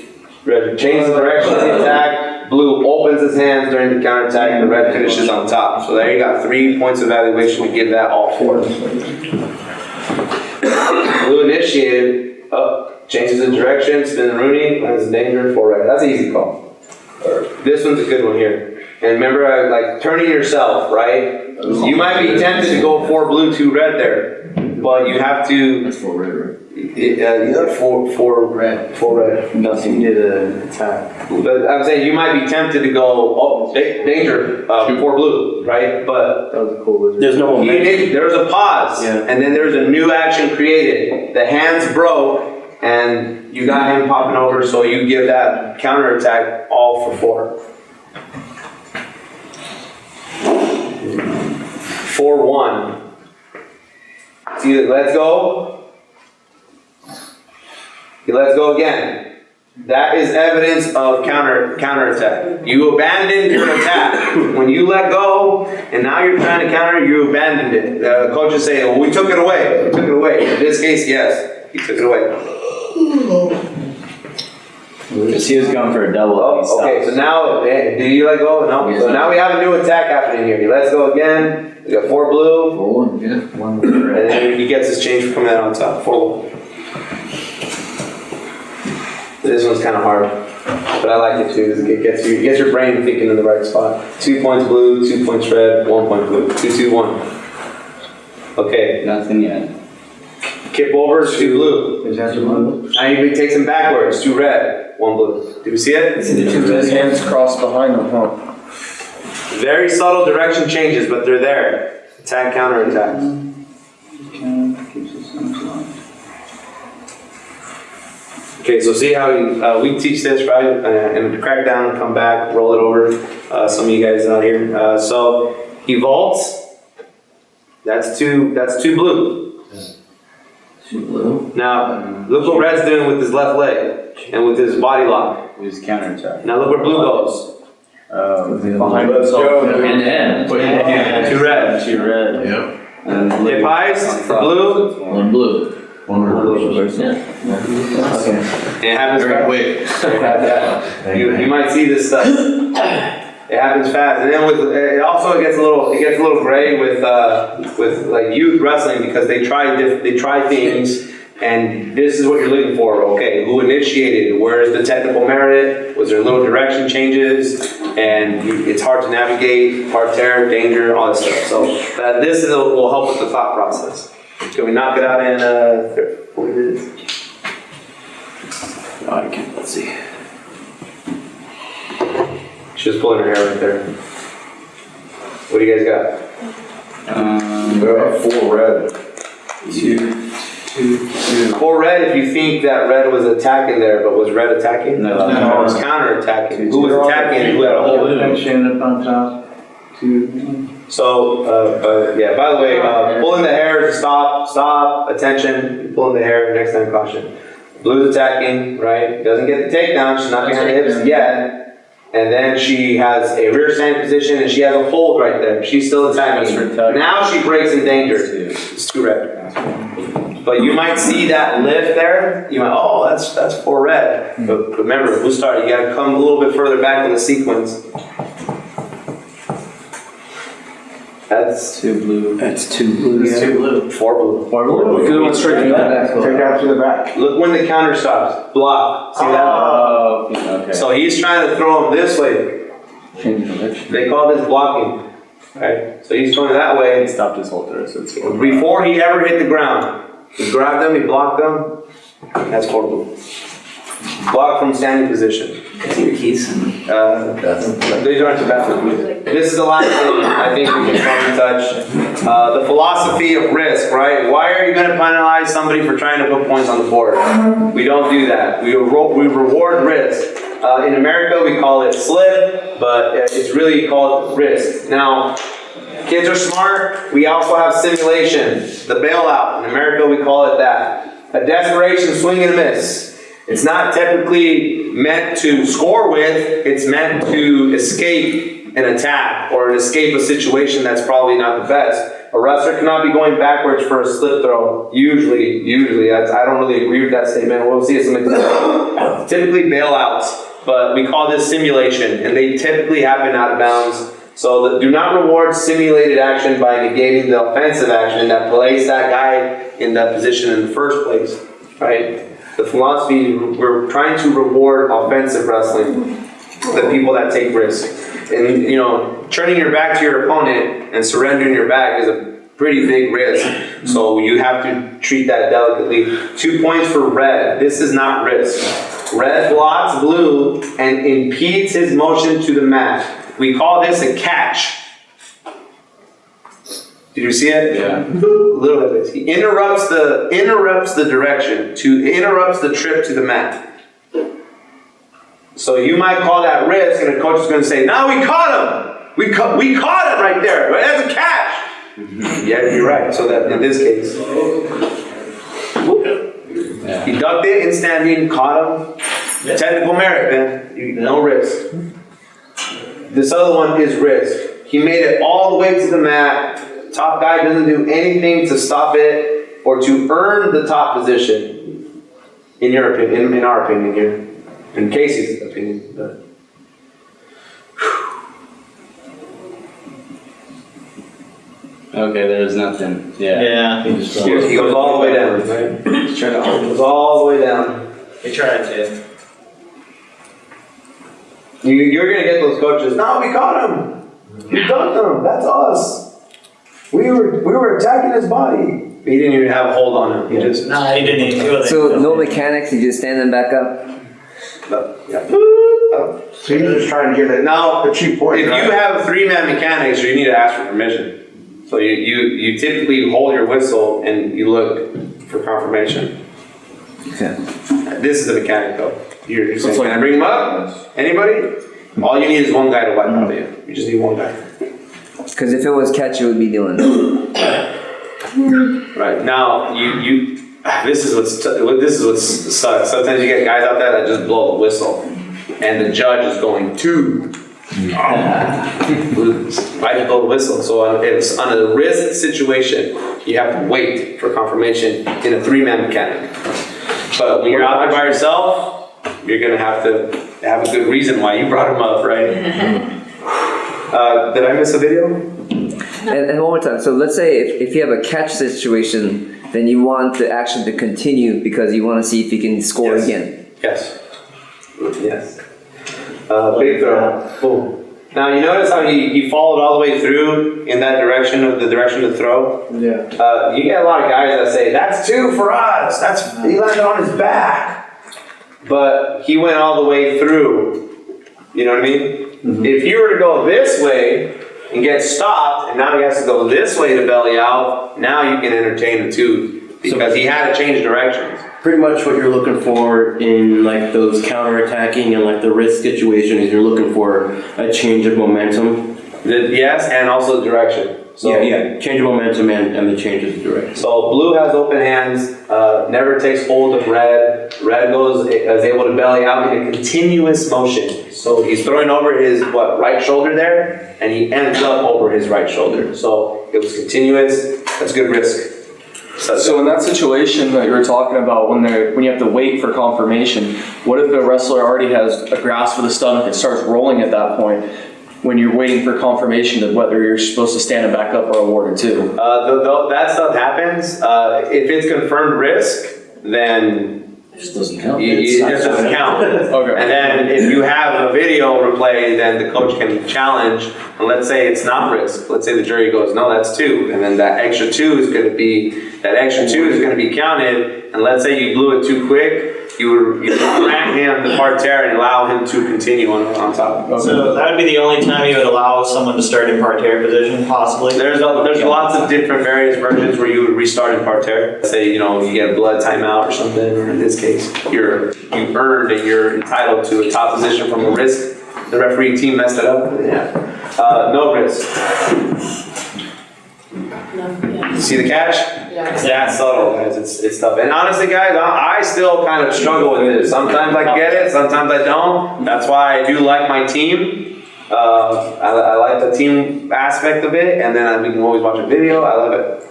direction of the attack. Blue opens his hands during the counterattack, and the red finishes on top. So there you got 3 points of evaluation to give that all 4. Blue initiated, changes the direction, spin the Rooney, lands in danger, 4 red. That's an easy call. This one's a good one here. And remember, like turning yourself, right? You might be tempted to go 4 blue, 2 red there. But you have to. That's 4 red, right? Yeah, 4 red. 4 red. Nothing did an attack. But I'm saying you might be tempted to go, danger, 4 blue, right? But That was a cool wizard. There's no momentum. there's a pause, Yeah. and then there's a new action created. The hands broke, and you got him popping over, so you give that counterattack all for 4. 4-1. See, let's go. Let's go again. That is evidence of counterattack. You abandoned your attack. When you let go, and now you're trying to counter, you abandoned it. The coaches say, well, we took it away. We took it away. In this case, yes, he took it away. Because he was going for a double. Okay, so now, did you let go? No. So now we have a new attack happening here. Let's go again. We got 4 blue. 4-1, yeah. 1 red. And then he gets his change for coming out on top. 4-1. This one's kind of hard, but I like it too. It gets your brain thinking in the right spot. 2 points blue, 2 points red, 1 point blue. 2-2-1. Okay. Nothing yet. Kip over, 2 blue. Is that your one? Now he takes him backwards. 2 red, 1 blue. Did we see it? His hands crossed behind him, huh? Very subtle direction changes, but they're there. Attack, counter, attack. Okay, so see how we teach this, right? And crack down, come back, roll it over. Some of you guys out here. So he vaults. That's two blue. 2 blue. Now look what red's doing with his left leg and with his body lock. It was counterattack. Now look where blue goes. Behind us, Joe. Hand to hand. 2 red. 2 red. Yep. And Hip highs for blue. 1 blue. 1 reverse. Yeah. Okay. And it happens Very fast. quick. You might see this stuff. It happens fast, and then it also gets a little gray with like youth wrestling because they try things, and this is what you're looking for. Okay, who initiated? Where's the technical merit? Was there little direction changes? And it's hard to navigate. Parterre, danger, all this stuff. So this will help with the thought process. Can we knock it out in 40 minutes? Oh, I can't. Let's see. She's pulling her hair right there. What do you guys got? There are 4 red. 4 red if you think that red was attacking there, but was red attacking? No. It was counter-attacking. Who was attacking and who had a hold? Ended up on top. 2. So, yeah, by the way, pulling the hair, stop, attention, pulling the hair, next time caution. Blue's attacking, right? Doesn't get the takedown, she's not behind the hips yet. And then she has a rear stand position and she has a hold right there. She's still attacking. Now she breaks in danger. It's 2 red. But you might see that lift there. You might, oh, that's for red. But remember, blue star, you gotta come a little bit further back in the sequence. That's 2 blue. That's 2 blue. It's 2 blue. 4 blue. 4 blue. Good one straight to the back. Take out to the back. Look when the counter stops. Block. See that? Oh, okay. So he's trying to throw him this way. Change direction. They call this blocking. Right? So he's going that way. He stopped his whole throw, so it's good. Before he ever hit the ground, he grabbed them, he blocked them. That's 4 blue. Block from standing position. Your keys. These aren't too bad for me. This is the last thing I think we can probably touch. The philosophy of risk, right? Why are you going to penalize somebody for trying to put points on the board? We don't do that. We reward risk. In America, we call it slip, but it's really called risk. Now, kids are smart. We also have simulation, the bailout. In America, we call it that. A desperation swing and a miss. It's not typically meant to score with, it's meant to escape an attack or escape a situation that's probably not the best. A wrestler cannot be going backwards for a slip throw. Usually. I don't really agree with that statement. We'll see some examples. Typically bailouts, but we call this simulation, and they typically happen out of bounds. So do not reward simulated action by negating the offensive action that placed that guy in that position in the first place, right? The philosophy, we're trying to reward offensive wrestling, the people that take risks. And, you know, turning your back to your opponent and surrendering your back is a pretty big risk. So you have to treat that delicately. 2 points for red. This is not risk. Red blocks blue and impedes his motion to the mat. We call this a catch. Did you see it? Yeah. A little bit. He interrupts the direction, interrupts the trip to the mat. So you might call that risk, and the coach is going to say, "No, we caught him. We caught him right there. Right? That's a catch." Yeah, you're right. So that in this case, he ducked it in standing, caught him. Technical merit, man. No risk. This other one is risk. He made it all the way to the mat. Top guy doesn't do anything to stop it or to earn the top position. In your opinion, in our opinion here, in Casey's opinion. But. Okay, there's nothing. Yeah. Yeah. He goes all the way down. Right? He goes all the way down. He tried to. You're gonna get those coaches. No, we caught him. We dunked him. That's us. We were attacking his body. He didn't even have a hold on him. He just. No, he didn't even do it. So no mechanics, you just stand them back up? Yeah. So you're just trying to get Now, a cheap point, if right? you have 3-man mechanics, you need to ask for permission. So you typically hold your whistle and you look for confirmation. Okay. This is the mechanic though. You're saying, can I bring him up? Anybody? All you need is one guy to wipe out of you. You just need one guy. Because if it was catch, you would be doing Right now, this is what sucks. Sometimes you get guys out there that just blow the whistle, and the judge is going to. Why did you blow the whistle? So it's on a risk situation, you have to wait for confirmation in a 3-man mechanic. But when you're out there by yourself, you're gonna have to have a good reason why you brought him up, right? Did I miss a video? And one more time, so let's say if you have a catch situation, then you want the action to continue because you want to see if you can score again. Yes. Yes. Big throw. Boom. Now you notice how he followed all the way through in that direction of the direction to throw? Yeah. You get a lot of guys that say, that's 2 for us. He landed on his back. But he went all the way through. You know what I mean? Mm-hmm. If you were to go this way and get stopped, and now he has to go this way to belly out, now you can entertain the 2 because he had to change directions. Pretty much what you're looking for in like those counterattacking and like the risk situation is you're looking for a change of momentum. Yes, and also direction. So, yeah, change of momentum and the change of direction. So blue has open hands, never takes hold of red. Red is able to belly out in a continuous motion. So he's throwing over his right shoulder there, and he ends up over his right shoulder. So it was continuous. That's good risk. So in that situation that you were talking about, when you have to wait for confirmation, what if the wrestler already has a grasp of the stomach and starts rolling at that point? When you're waiting for confirmation of whether you're supposed to stand him back up or award it too? That stuff happens. If it's confirmed risk, then It just doesn't count. it just doesn't count. Okay. And then if you have a video replay, then the coach can challenge. And let's say it's not risk. Let's say the jury goes, no, that's 2, and then that extra 2 is going to be counted. And let's say you blew it too quick, you grant him the parterre and allow him to continue on top. So that would be the only time you would allow someone to start in parterre position, possibly? There's lots of different various versions where you would restart in parterre. Say, you get a blood timeout or something, or in this case, you earned and you're entitled to a top position from a risk. The referee team messed it up. Yeah. No risk. See the catch? Yeah. It's that subtle, guys. It's tough. And honestly, guys, I still kind of struggle with this. Sometimes I get it, sometimes I don't. That's why I do like my team. I like the team aspect of it, and then we can always watch a video. I love it.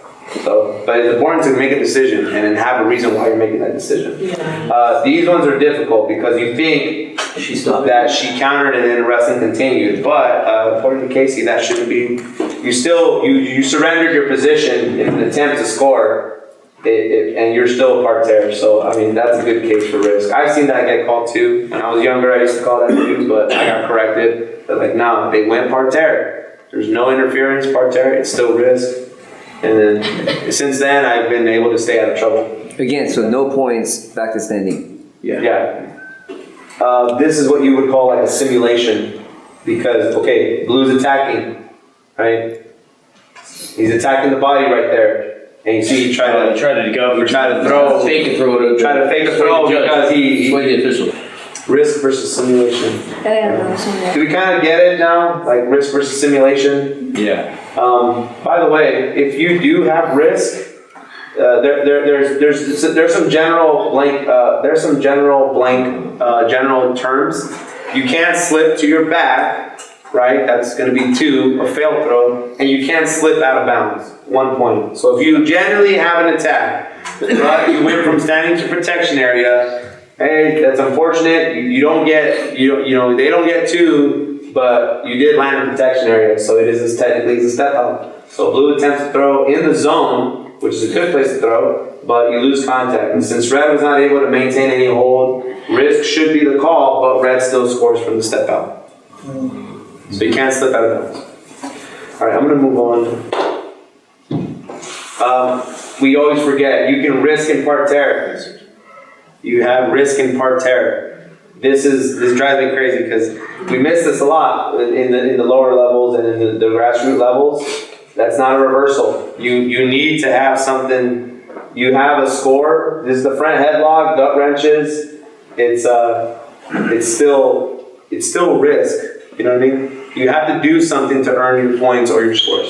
So, but it's important to make a decision and then have a reason why you're making that decision. These ones are difficult because you think that she countered and then wrestling continued, but according to Casey, that shouldn't be. You surrendered your position in an attempt to score, and you're still a parterre. So I mean, that's a good case for risk. I've seen that get called too. When I was younger, I used to call that too, but I got corrected. They're like, no, they went parterre. There's no interference, parterre. It's still risk. And then since then, I've been able to stay out of trouble. Again, so no points, back to standing. Yeah. This is what you would call like a simulation, because blue's attacking, right? He's attacking the body right there, and you see he try to throw, Fake a throw. try to fake a throw because he Play the official. risk versus simulation. Do we kind of get it now? Like risk versus simulation? Yeah. By the way, if you do have risk, there's some general general terms. You can't slip to your back, right? That's going to be 2, a failed throw, and you can't slip out of bounds, 1 point. So if you generally have an attack, right, you went from standing to protection area. Hey, that's unfortunate. You don't get, they don't get 2, but you did land in protection area, so it is technically a step out. So blue attempts to throw in the zone, which is a good place to throw, but you lose contact. And since red was not able to maintain any hold, risk should be the call, but red still scores from the step out. So you can't slip out of bounds. All right, I'm going to move on. We always forget, you can risk in parterre. You have risk in parterre. This drives me crazy because we miss this a lot in the lower levels and in the grassroots levels. That's not a reversal. You need to have something. You have a score. This is the front headlock, gut wrenches. It's still risk. You know what I mean? You have to do something to earn your points or your scores.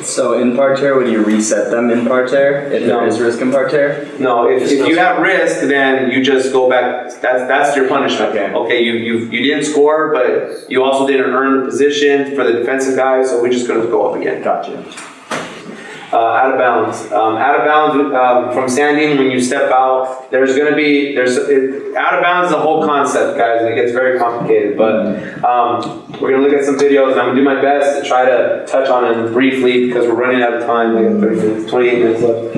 So in parterre, would you reset them in parterre if there is risk in parterre? No, if you have risk, then you just go back. That's your punishment. Okay, you didn't score, but you also didn't earn the position for the defensive guy, so we're just going to go up again. Gotcha. Out of bounds. Out of bounds from standing when you step out. Out of bounds is a whole concept, guys, and it gets very complicated. But we're gonna look at some videos, and I'm gonna do my best to try to touch on them briefly because we're running out of time. We got 30 minutes, 28 minutes left.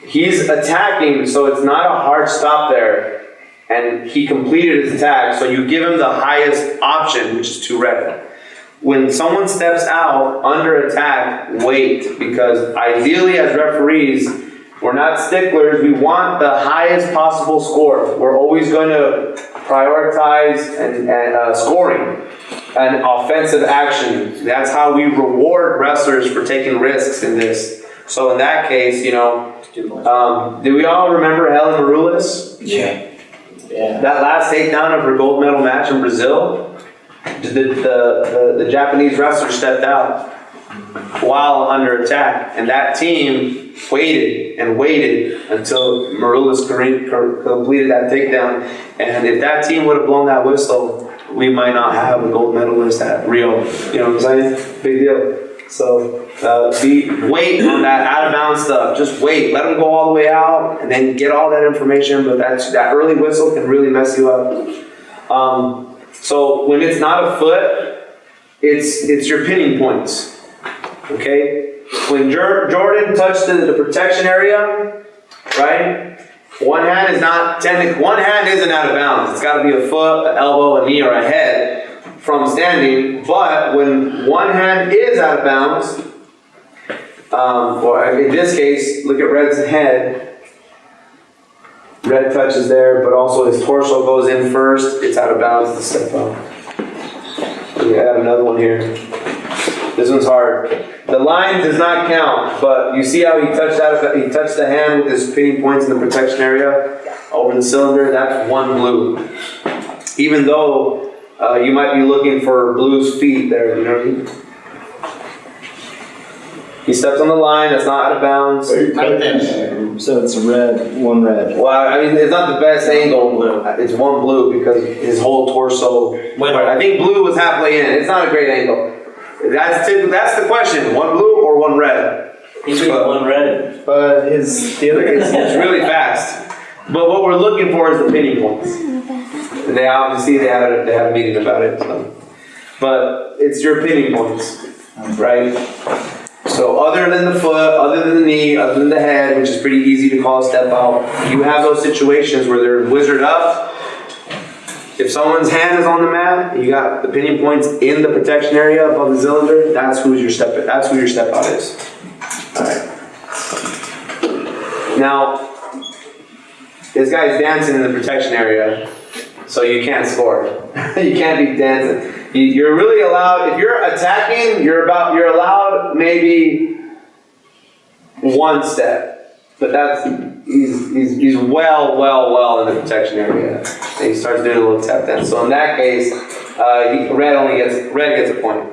He's attacking, so it's not a hard stop there, and he completed his attack. So you give him the highest option, which is 2 red. When someone steps out under attack, wait, because ideally as referees, we're not sticklers. We want the highest possible score. We're always going to prioritize and scoring and offensive action. That's how we reward wrestlers for taking risks in this. So in that case, do we all remember Helen Maroulis? Yeah. That last takedown of her gold medal match in Brazil? The Japanese wrestler stepped out while under attack, and that team waited until Maroulis completed that takedown. And if that team would have blown that whistle, we might not have a gold medalist at Rio. You know what I'm saying? Big deal. So wait on that out of bounds stuff. Just wait. Let them go all the way out, and then get all that information. But that early whistle can really mess you up. So when it's not a foot, it's your pinning points. Okay. When Jordan touched the protection area, right? One hand isn't out of bounds. It's got to be a foot, an elbow, a knee, or a head from standing. But when one hand is out of bounds, or in this case, look at Red's head. Red touches there, but also his torso goes in first. It's out of bounds to step out. We have another one here. This one's hard. The line does not count, but you see how he touched he touched the hand with his pinning points in the protection area over the cylinder. That's one blue. Even though you might be looking for blue's feet there, you know what I mean? He steps on the line. That's not out of bounds. So it's red, one red. Well, I mean, it's not the best angle. It's one blue because his whole torso. I think blue was halfway in. It's not a great angle. That's the question. One blue or one red? He's got one red. But the other it's really fast. But what we're looking for is the pinning points. And they obviously they had a meeting about it. So. But it's your pinning points, right? So other than the foot, other than the knee, other than the head, which is pretty easy to call a step out, you have those situations where they're wizard up. If someone's hand is on the mat, you got the pinning points in the protection area above the cylinder. That's who your step out is. All right. Now, this guy's dancing in the protection area, so you can't score. You can't be dancing. You're really allowed. If you're attacking, you're allowed maybe one step, but he's well in the protection area. And he starts doing a little tap dance. So in that case, red gets a point.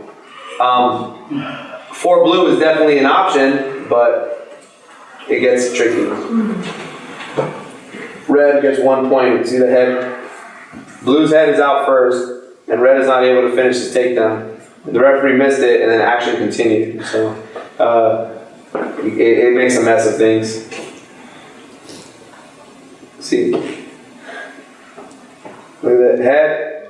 4 blue is definitely an option, but it gets tricky. Red gets 1 point. See the head? Blue's head is out first, and red is not able to finish his takedown. The referee missed it, and then action continued. So it makes a mess of things. See, look at that head.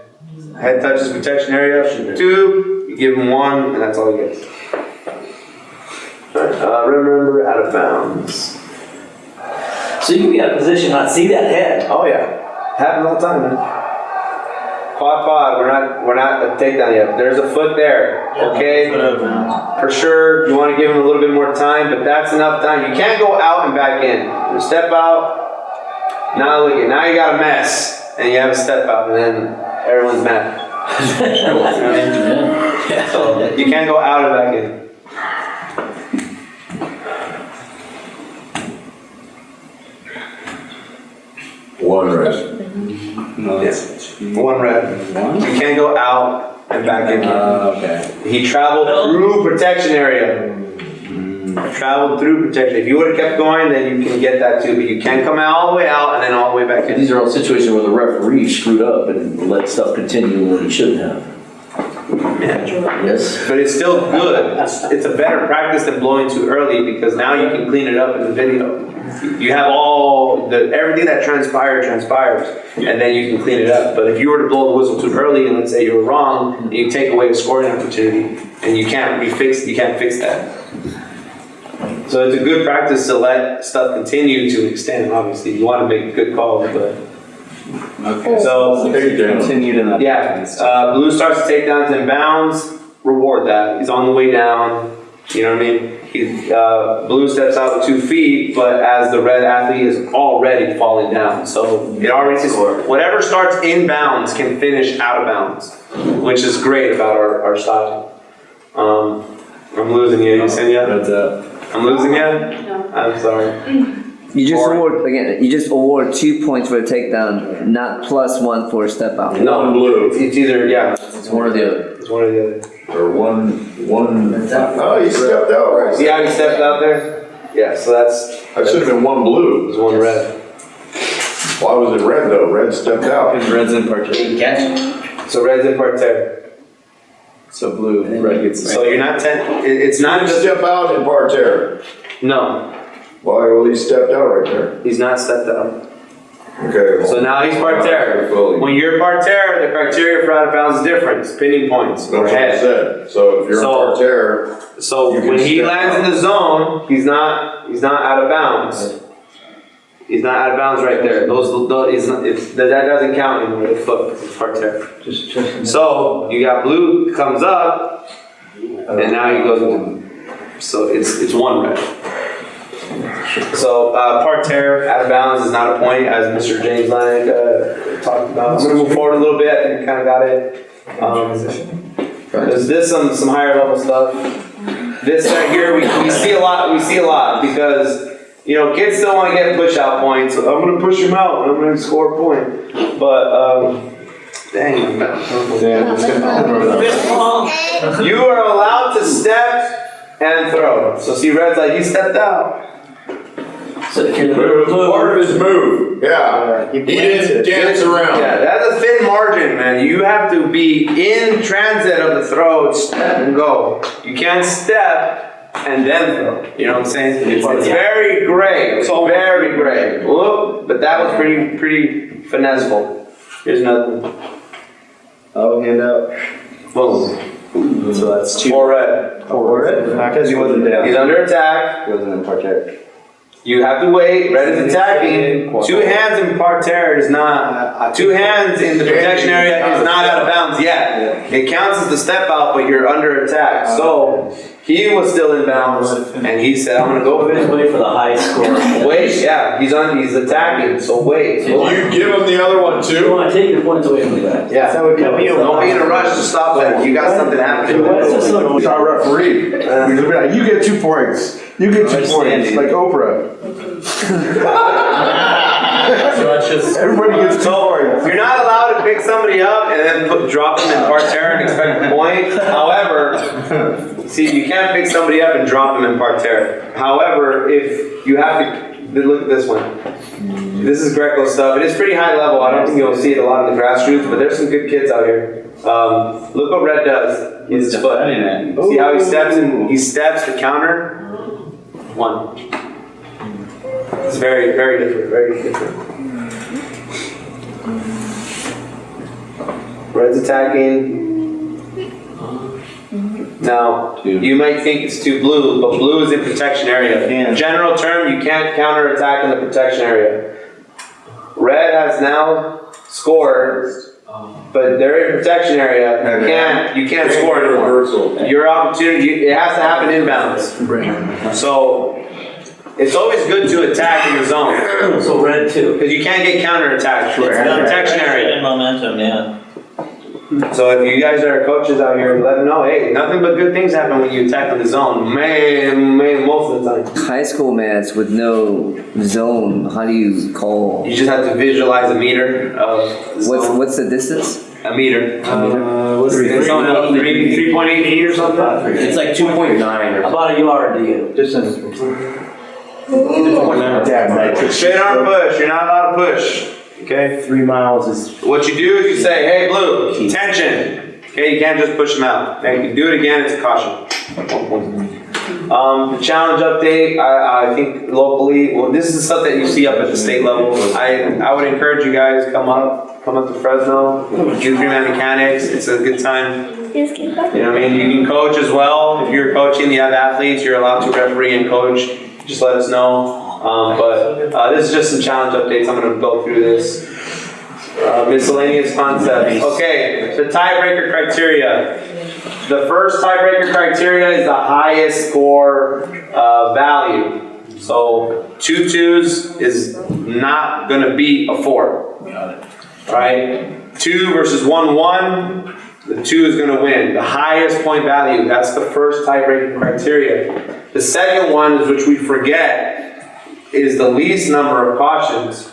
Head touches protection area. 2, you give him 1, and that's all he gets. Remember, out of bounds. So you can be out of position, not see that head. Oh yeah, happens all the time, man. Quad, we're not a takedown yet. There's a foot there, okay? For sure, you want to give him a little bit more time, but that's enough time. You can't go out and back in. You step out, now look at, now you got a mess, and you have a step out, and then everyone's mad. So you can't go out and back in. One red. No, yes. 1 red. You can't go out and back in. Okay. He traveled through protection area. Traveled through protection. If you would have kept going, then you can get that too. But you can't come all the way out and then all the way back in. These are all situations where the referee screwed up and let stuff continue when he shouldn't have. Yeah. Yes. But it's still good. It's a better practice than blowing too early because now you can clean it up in the video. You have everything that transpires, and then you can clean it up. But if you were to blow the whistle too early and let's say you were wrong, you take away a scoring opportunity, and you can't fix that. So it's a good practice to let stuff continue to extend. Obviously, you want to make good calls, but. Okay. So continued in that. Yeah. Blue starts to take downs in bounds. Reward that. He's on the way down. You know what I mean? Blue steps out with 2 feet, but as the red athlete is already falling down, so it already whatever starts in bounds can finish out of bounds, which is great about our style. I'm losing you. You saying yeah? I'm losing you. No. I'm sorry. You just award 2 points for a takedown, not +1 for a step out. No, One blue. It's either It's one or the other. It's one or the other. Or one. Oh, he stepped out right. See how he stepped out there? Yeah. So That should have been one blue. It was 1 red. Why was it red though? Red stepped out. Because red's in Parterre. So red's in Parterre. So blue, red gets. So you're not it's not just. Step out in Parterre. No, Why? Well, he stepped out right there. he's not stepped out. Okay. So now he's Parterre. When you're Parterre, the criteria for out of bounds is different. It's pinning points That's or what I head. said. So if you're in Parterre, So you can when he step lands out. in the zone, he's not out of bounds. He's not out of bounds right there. That doesn't count anymore. The foot, it's Parterre. So you got blue comes up, and now he goes into. So it's one red. So Parterre out of bounds is not a point, as Mr. James Lang talked about. I'm gonna move forward a little bit. I think we kind of got it. There's this some higher level stuff. This right here we see a lot. We see a lot because kids still want to get push out points. So I'm gonna push him out and I'm gonna score a point. But dang. You are allowed to step and throw. So see, red's like he stepped out. So if you're It was part of his move. Yeah. He didn't dance around. Yeah, that's a thin margin, man. You have to be in transit of the throw, step and go. You can't step and then throw. You know what I'm saying? It's very gray. It's very gray. Whoop, but that was pretty finesseful. Here's another one. Oh, hand out. Boom. So that's 2. 4 red. 4 red? Because he wasn't down. He's under attack. He wasn't in Parterre. You have to wait. Red is attacking. 2 hands in Parterre is not. 2 hands in the protection area is not out of bounds yet. It counts as the step out, but you're under attack. So he was still in bounds, and he said, "I'm gonna go for Just it." wait for the high score. Wait, yeah, he's attacking. So wait. Did you give him the other one You too? want to take your points away from the guy. Yeah. Don't be in a rush to stop that. You got something happening. He's our referee. He's like, you get 2 points. You get 2 points. Like Oprah. So that's just. Everybody gets 2 points. You're not allowed to pick somebody up and then drop them in Parterre and expect a point. However, see, you can't pick somebody up and drop them in Parterre. However, if you have to, look at this one. This is Greco stuff. It is pretty high level. I don't think you'll see it a lot in the grassroots, but there's some good kids out here. Look what red does. His foot. See how he steps and he steps to counter. 1. It's very, very different. Very different. Red's attacking. Now, you might think it's too blue, but blue is in protection area. In general term, you can't counterattack in the protection area. Red has now scored, but they're in protection area. You can't score anymore. Your opportunity, it has to happen inbounds. So, it's always good to attack in the zone. So red too. Because you can't get counterattacked in the protection area. And momentum, yeah. So if you guys are coaches out here, let them know, hey, nothing but good things happen when you attack in the zone. Man, most of the time. High school mats with no zone, how do you call? You just have to visualize a meter of zone. What's the distance? A meter. What's 3.8 feet or something? It's like 2.9 or about a yard to you. Distance. Straight arm push. You're not allowed to push. Okay? 3 miles is. What you do is you say, hey, blue, tension. Okay, you can't just push them out. Okay, you do it again, it's a caution. The challenge update, I think locally, well, this is stuff that you see up at the state level. I would encourage you guys, come up to Fresno, do 3-man mechanics. It's a good time. You know what I mean? You can coach as well. If you're coaching, you have athletes, you're allowed to referee and coach. Just let us know. But this is just some challenge updates. I'm going to go through this. Miscellaneous concepts. Okay, the tiebreaker criteria. The first tiebreaker criteria is the highest score value. So 2 2s is not going to beat a 4. Right? 2 versus 1 1. The 2 is going to win. The highest point value. That's the first tiebreaker criteria. The second one is, which we forget, is the least number of cautions.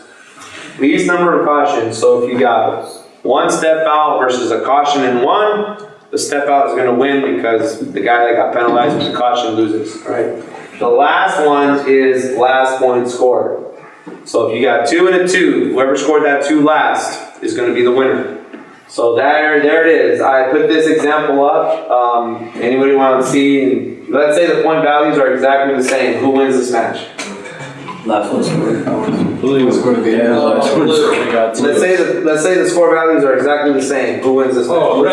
Least number of cautions. So if you got 1 step out versus a caution in 1, the step out is going to win because the guy that got penalized with the caution loses. Right? The last one is last point scored. So if you got 2 and a 2, whoever scored that 2 last is going to be the winner. So there it is. I put this example up. Anybody want to see? Let's say the point values are exactly the same. Who wins this match? Last one's Let's say the score values are exactly the same. Who wins this match? What are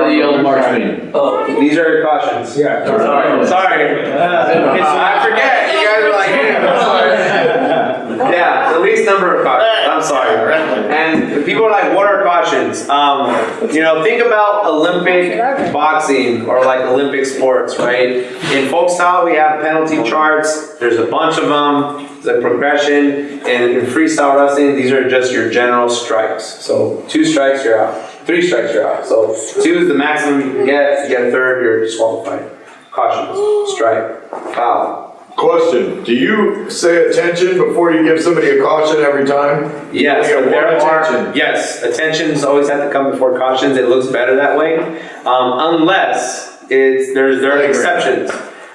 the yellow marks mean? These are your cautions. Yeah. Sorry. I forget. You guys are like, yeah, the least number of cautions. I'm sorry. And people are like, what are cautions? Think about Olympic boxing or like Olympic sports, right? In Folkstyle, we have penalty charts. There's a bunch of them. There's a progression. And in freestyle wrestling, these are just your general strikes. So 2 strikes, you're out. 3 strikes, you're out. So 2 is the maximum you can get. You get a third, you're disqualified. Cautions, strike, foul. Question, do you say attention before you give somebody a caution every time? Yes, You but get there one are, attention. yes, attentions always have to come before cautions. It looks better that way. Unless there are exceptions.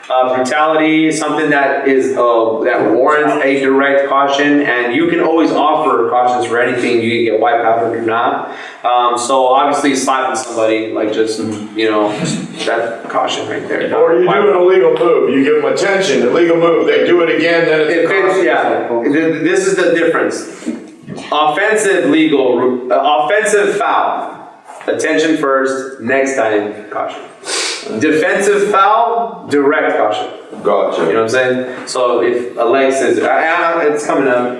Brutality, something that is that warrants a direct caution, and you can always offer cautions for anything. You can get white powdered or not. So obviously slapping somebody, like just that caution right there. Or you do an illegal move, you give them attention, illegal move, they do it again, then it's a caution. Yeah, this is the difference. Offensive foul, attention first, next time caution. Defensive foul, direct caution. Gotcha. You know what I'm saying? So if a leg says, it's coming up.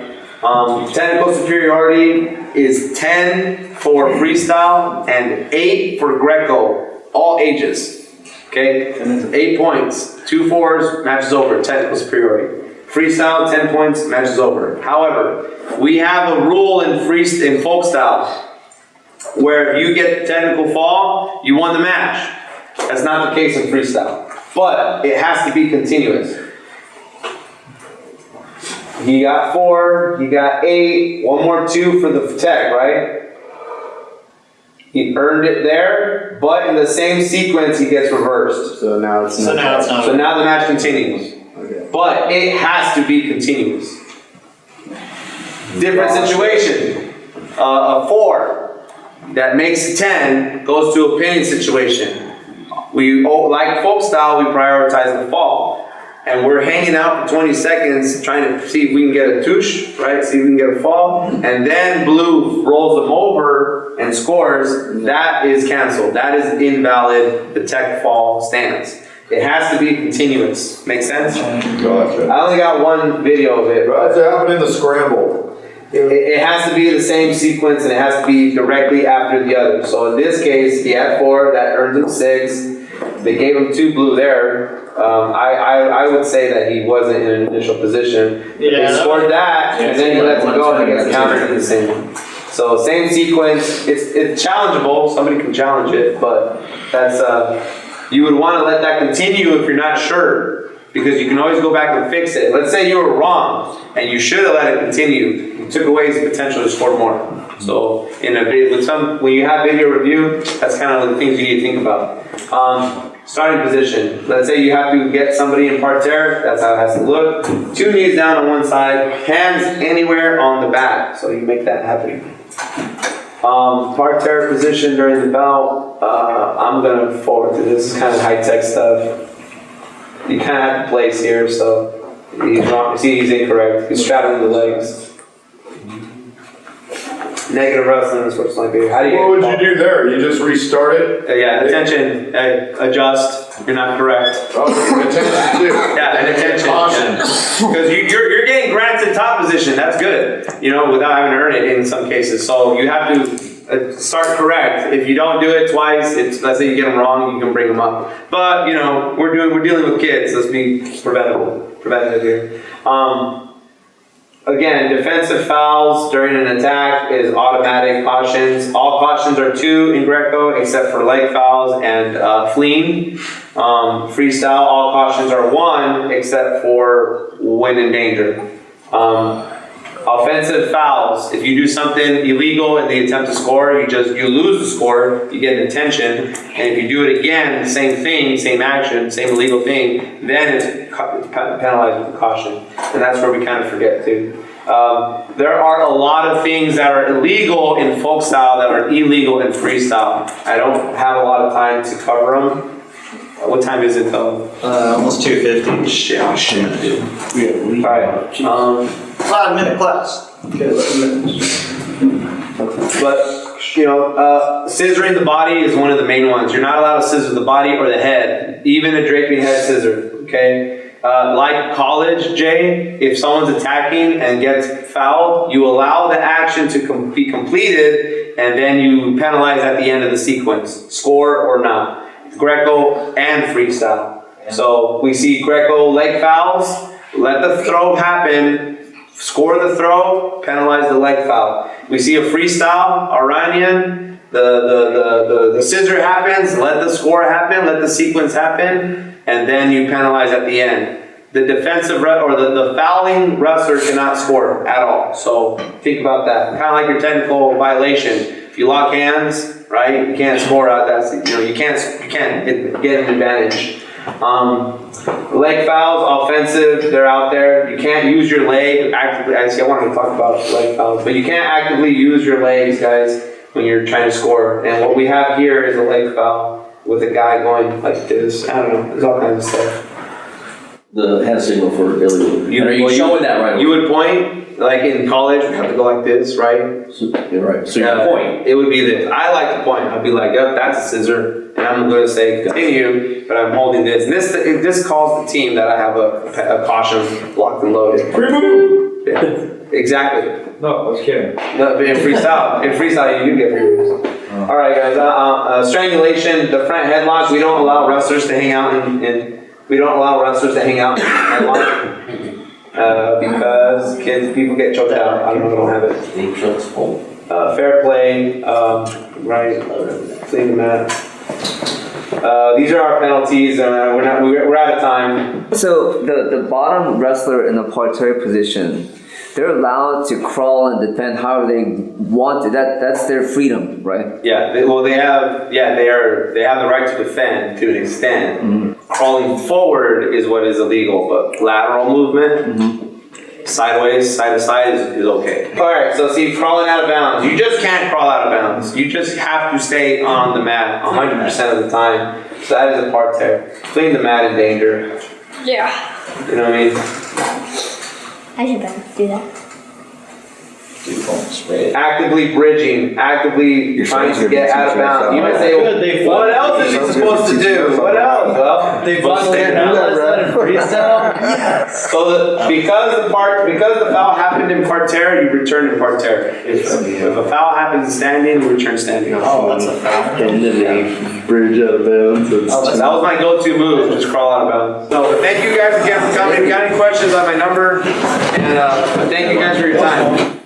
Technical superiority is 10 for freestyle and 8 for Greco, all ages. Okay? 8 points, 2 4s, matches over, technical superiority. Freestyle, 10 points, matches over. However, we have a rule in Folkstyle where if you get the technical fall, you won the match. That's not the case in freestyle, but it has to be continuous. He got 4, he got 8, one more 2 for the tech, right? He earned it there, but in the same sequence he gets reversed. So now it's not. So now the match continues. Okay. But it has to be continuous. Different situation. A 4 that makes a 10 goes to a pinning situation. Like Folkstyle, we prioritize the fall. And we're hanging out for 20 seconds trying to see if we can get a touche, right? See if we can get a fall. And then blue rolls them over and scores. That is canceled. That is invalid. The tech fall stands. It has to be continuous. Make sense? Gotcha. I only got one video of it. That's happening in the scramble. It has to be the same sequence and it has to be directly after the other. So in this case, he had 4, that earned him 6. They gave him 2 blue there. I would say that he wasn't in an initial position. They scored that, and then he lets it go and it gets countered in the same. So same sequence. It's challengeable. Somebody can challenge it, but that's you would want to let that continue if you're not sure, because you can always go back and fix it. Let's say you were wrong and you should have let it continue. You took away his potential to score more. So when you have video review, that's kind of the things you need to think about. Starting position. Let's say you have to get somebody in parterre. That's how it has to look. 2 knees down on one side, hands anywhere on the back. So you make that happen. Parterre position during the bout. I'm gonna forward to this. This is kind of high-tech stuff. You kind of have to place here, so he's wrong. See, he's incorrect. He's straddling the legs. Negative wrestling, unsportsmanlike. How do you? What would you do there? You just restart it? Yeah, attention, adjust. You're not correct. Attention too. Yeah, and attention. Because you're getting granted top position. That's good. Without having to earn it in some cases. So you have to start correct. If you don't do it twice, let's say you get them wrong, you can bring them up. But we're dealing with kids. Let's be preventative here. Again, defensive fouls during an attack is automatic cautions. All cautions are 2 in Greco except for leg fouls and fleeing. Freestyle, all cautions are 1 except for when in danger. Offensive fouls, if you do something illegal in the attempt to score, you lose the score, you get an attention, and if you do it again, same thing, same action, same illegal thing, then it's penalized with a caution. And that's where we kind of forget too. There are a lot of things that are illegal in folk style that are illegal in freestyle. I don't have a lot of time to cover them. What time is it though? Almost 2:50. Shit, dude. Alright, 5-minute class. Okay, 11 minutes. but, scissoring the body is one of the main ones. You're not allowed to scissor the body or the head, even a draping head scissor, okay? Like college, Jay, if someone's attacking and gets fouled, you allow the action to be completed, and then you penalize at the end of the sequence, score or not. Greco and freestyle. So we see Greco leg fouls, let the throw happen, score the throw, penalize the leg foul. We see a freestyle, Iranian, the scissor happens, let the score happen, let the sequence happen, and then you penalize at the end. The defensive the fouling wrestler cannot score at all. So think about that. Kind of like your technical violation. If you lock hands, right, you can't score out. You can't get an advantage. Leg fouls, offensive, they're out there. You can't use your leg actively. I wanted to talk about leg fouls, but you can't actively use your legs, guys, when you're trying to score. And what we have here is a leg foul with a guy going like this. I don't know. There's all kinds of stuff. The hand signal for illegal. Are you showing that right away? You would point, like in college, we have to go like this, right? You're right. So you're point. It would be this. I like to point. I'd be like, yep, that's a scissor. And I'm going to say continue, but I'm holding this. And this calls the team that I have a caution locked and loaded. Yeah, exactly. No, I was kidding. No, in freestyle, you do get free moves. All right, guys. Strangulation, the front headlock. We don't allow wrestlers to hang out because people get choked out. I don't have it. Fair play, right? Clean the mat. These are our penalties. We're out of time. So the bottom wrestler in the parterre position, they're allowed to crawl and defend however they want to. That's their freedom, right? Yeah. They have the right to defend to an extent. Mm-hmm. Crawling forward is what is illegal, but lateral movement, sideways, side to side is okay. All right. So see, crawling out of bounds. You just can't crawl out of bounds. You just have to stay on the mat 100% of the time. So that is a parterre. Clean the mat in danger. Yeah. You know what I mean? I should better do that. Actively bridging, actively trying to get out of bounds. You might say, what else is he supposed to do? What else? Well, They freestyle? yes. So because the foul happened in parterre, you return in parterre. If a foul happens in standing, you return standing. Oh, that's a foul. Bridge out of bounds. That was my go-to move, just crawl out of bounds. So thank you guys again for coming. If you got any questions on my number, and thank you guys for your time.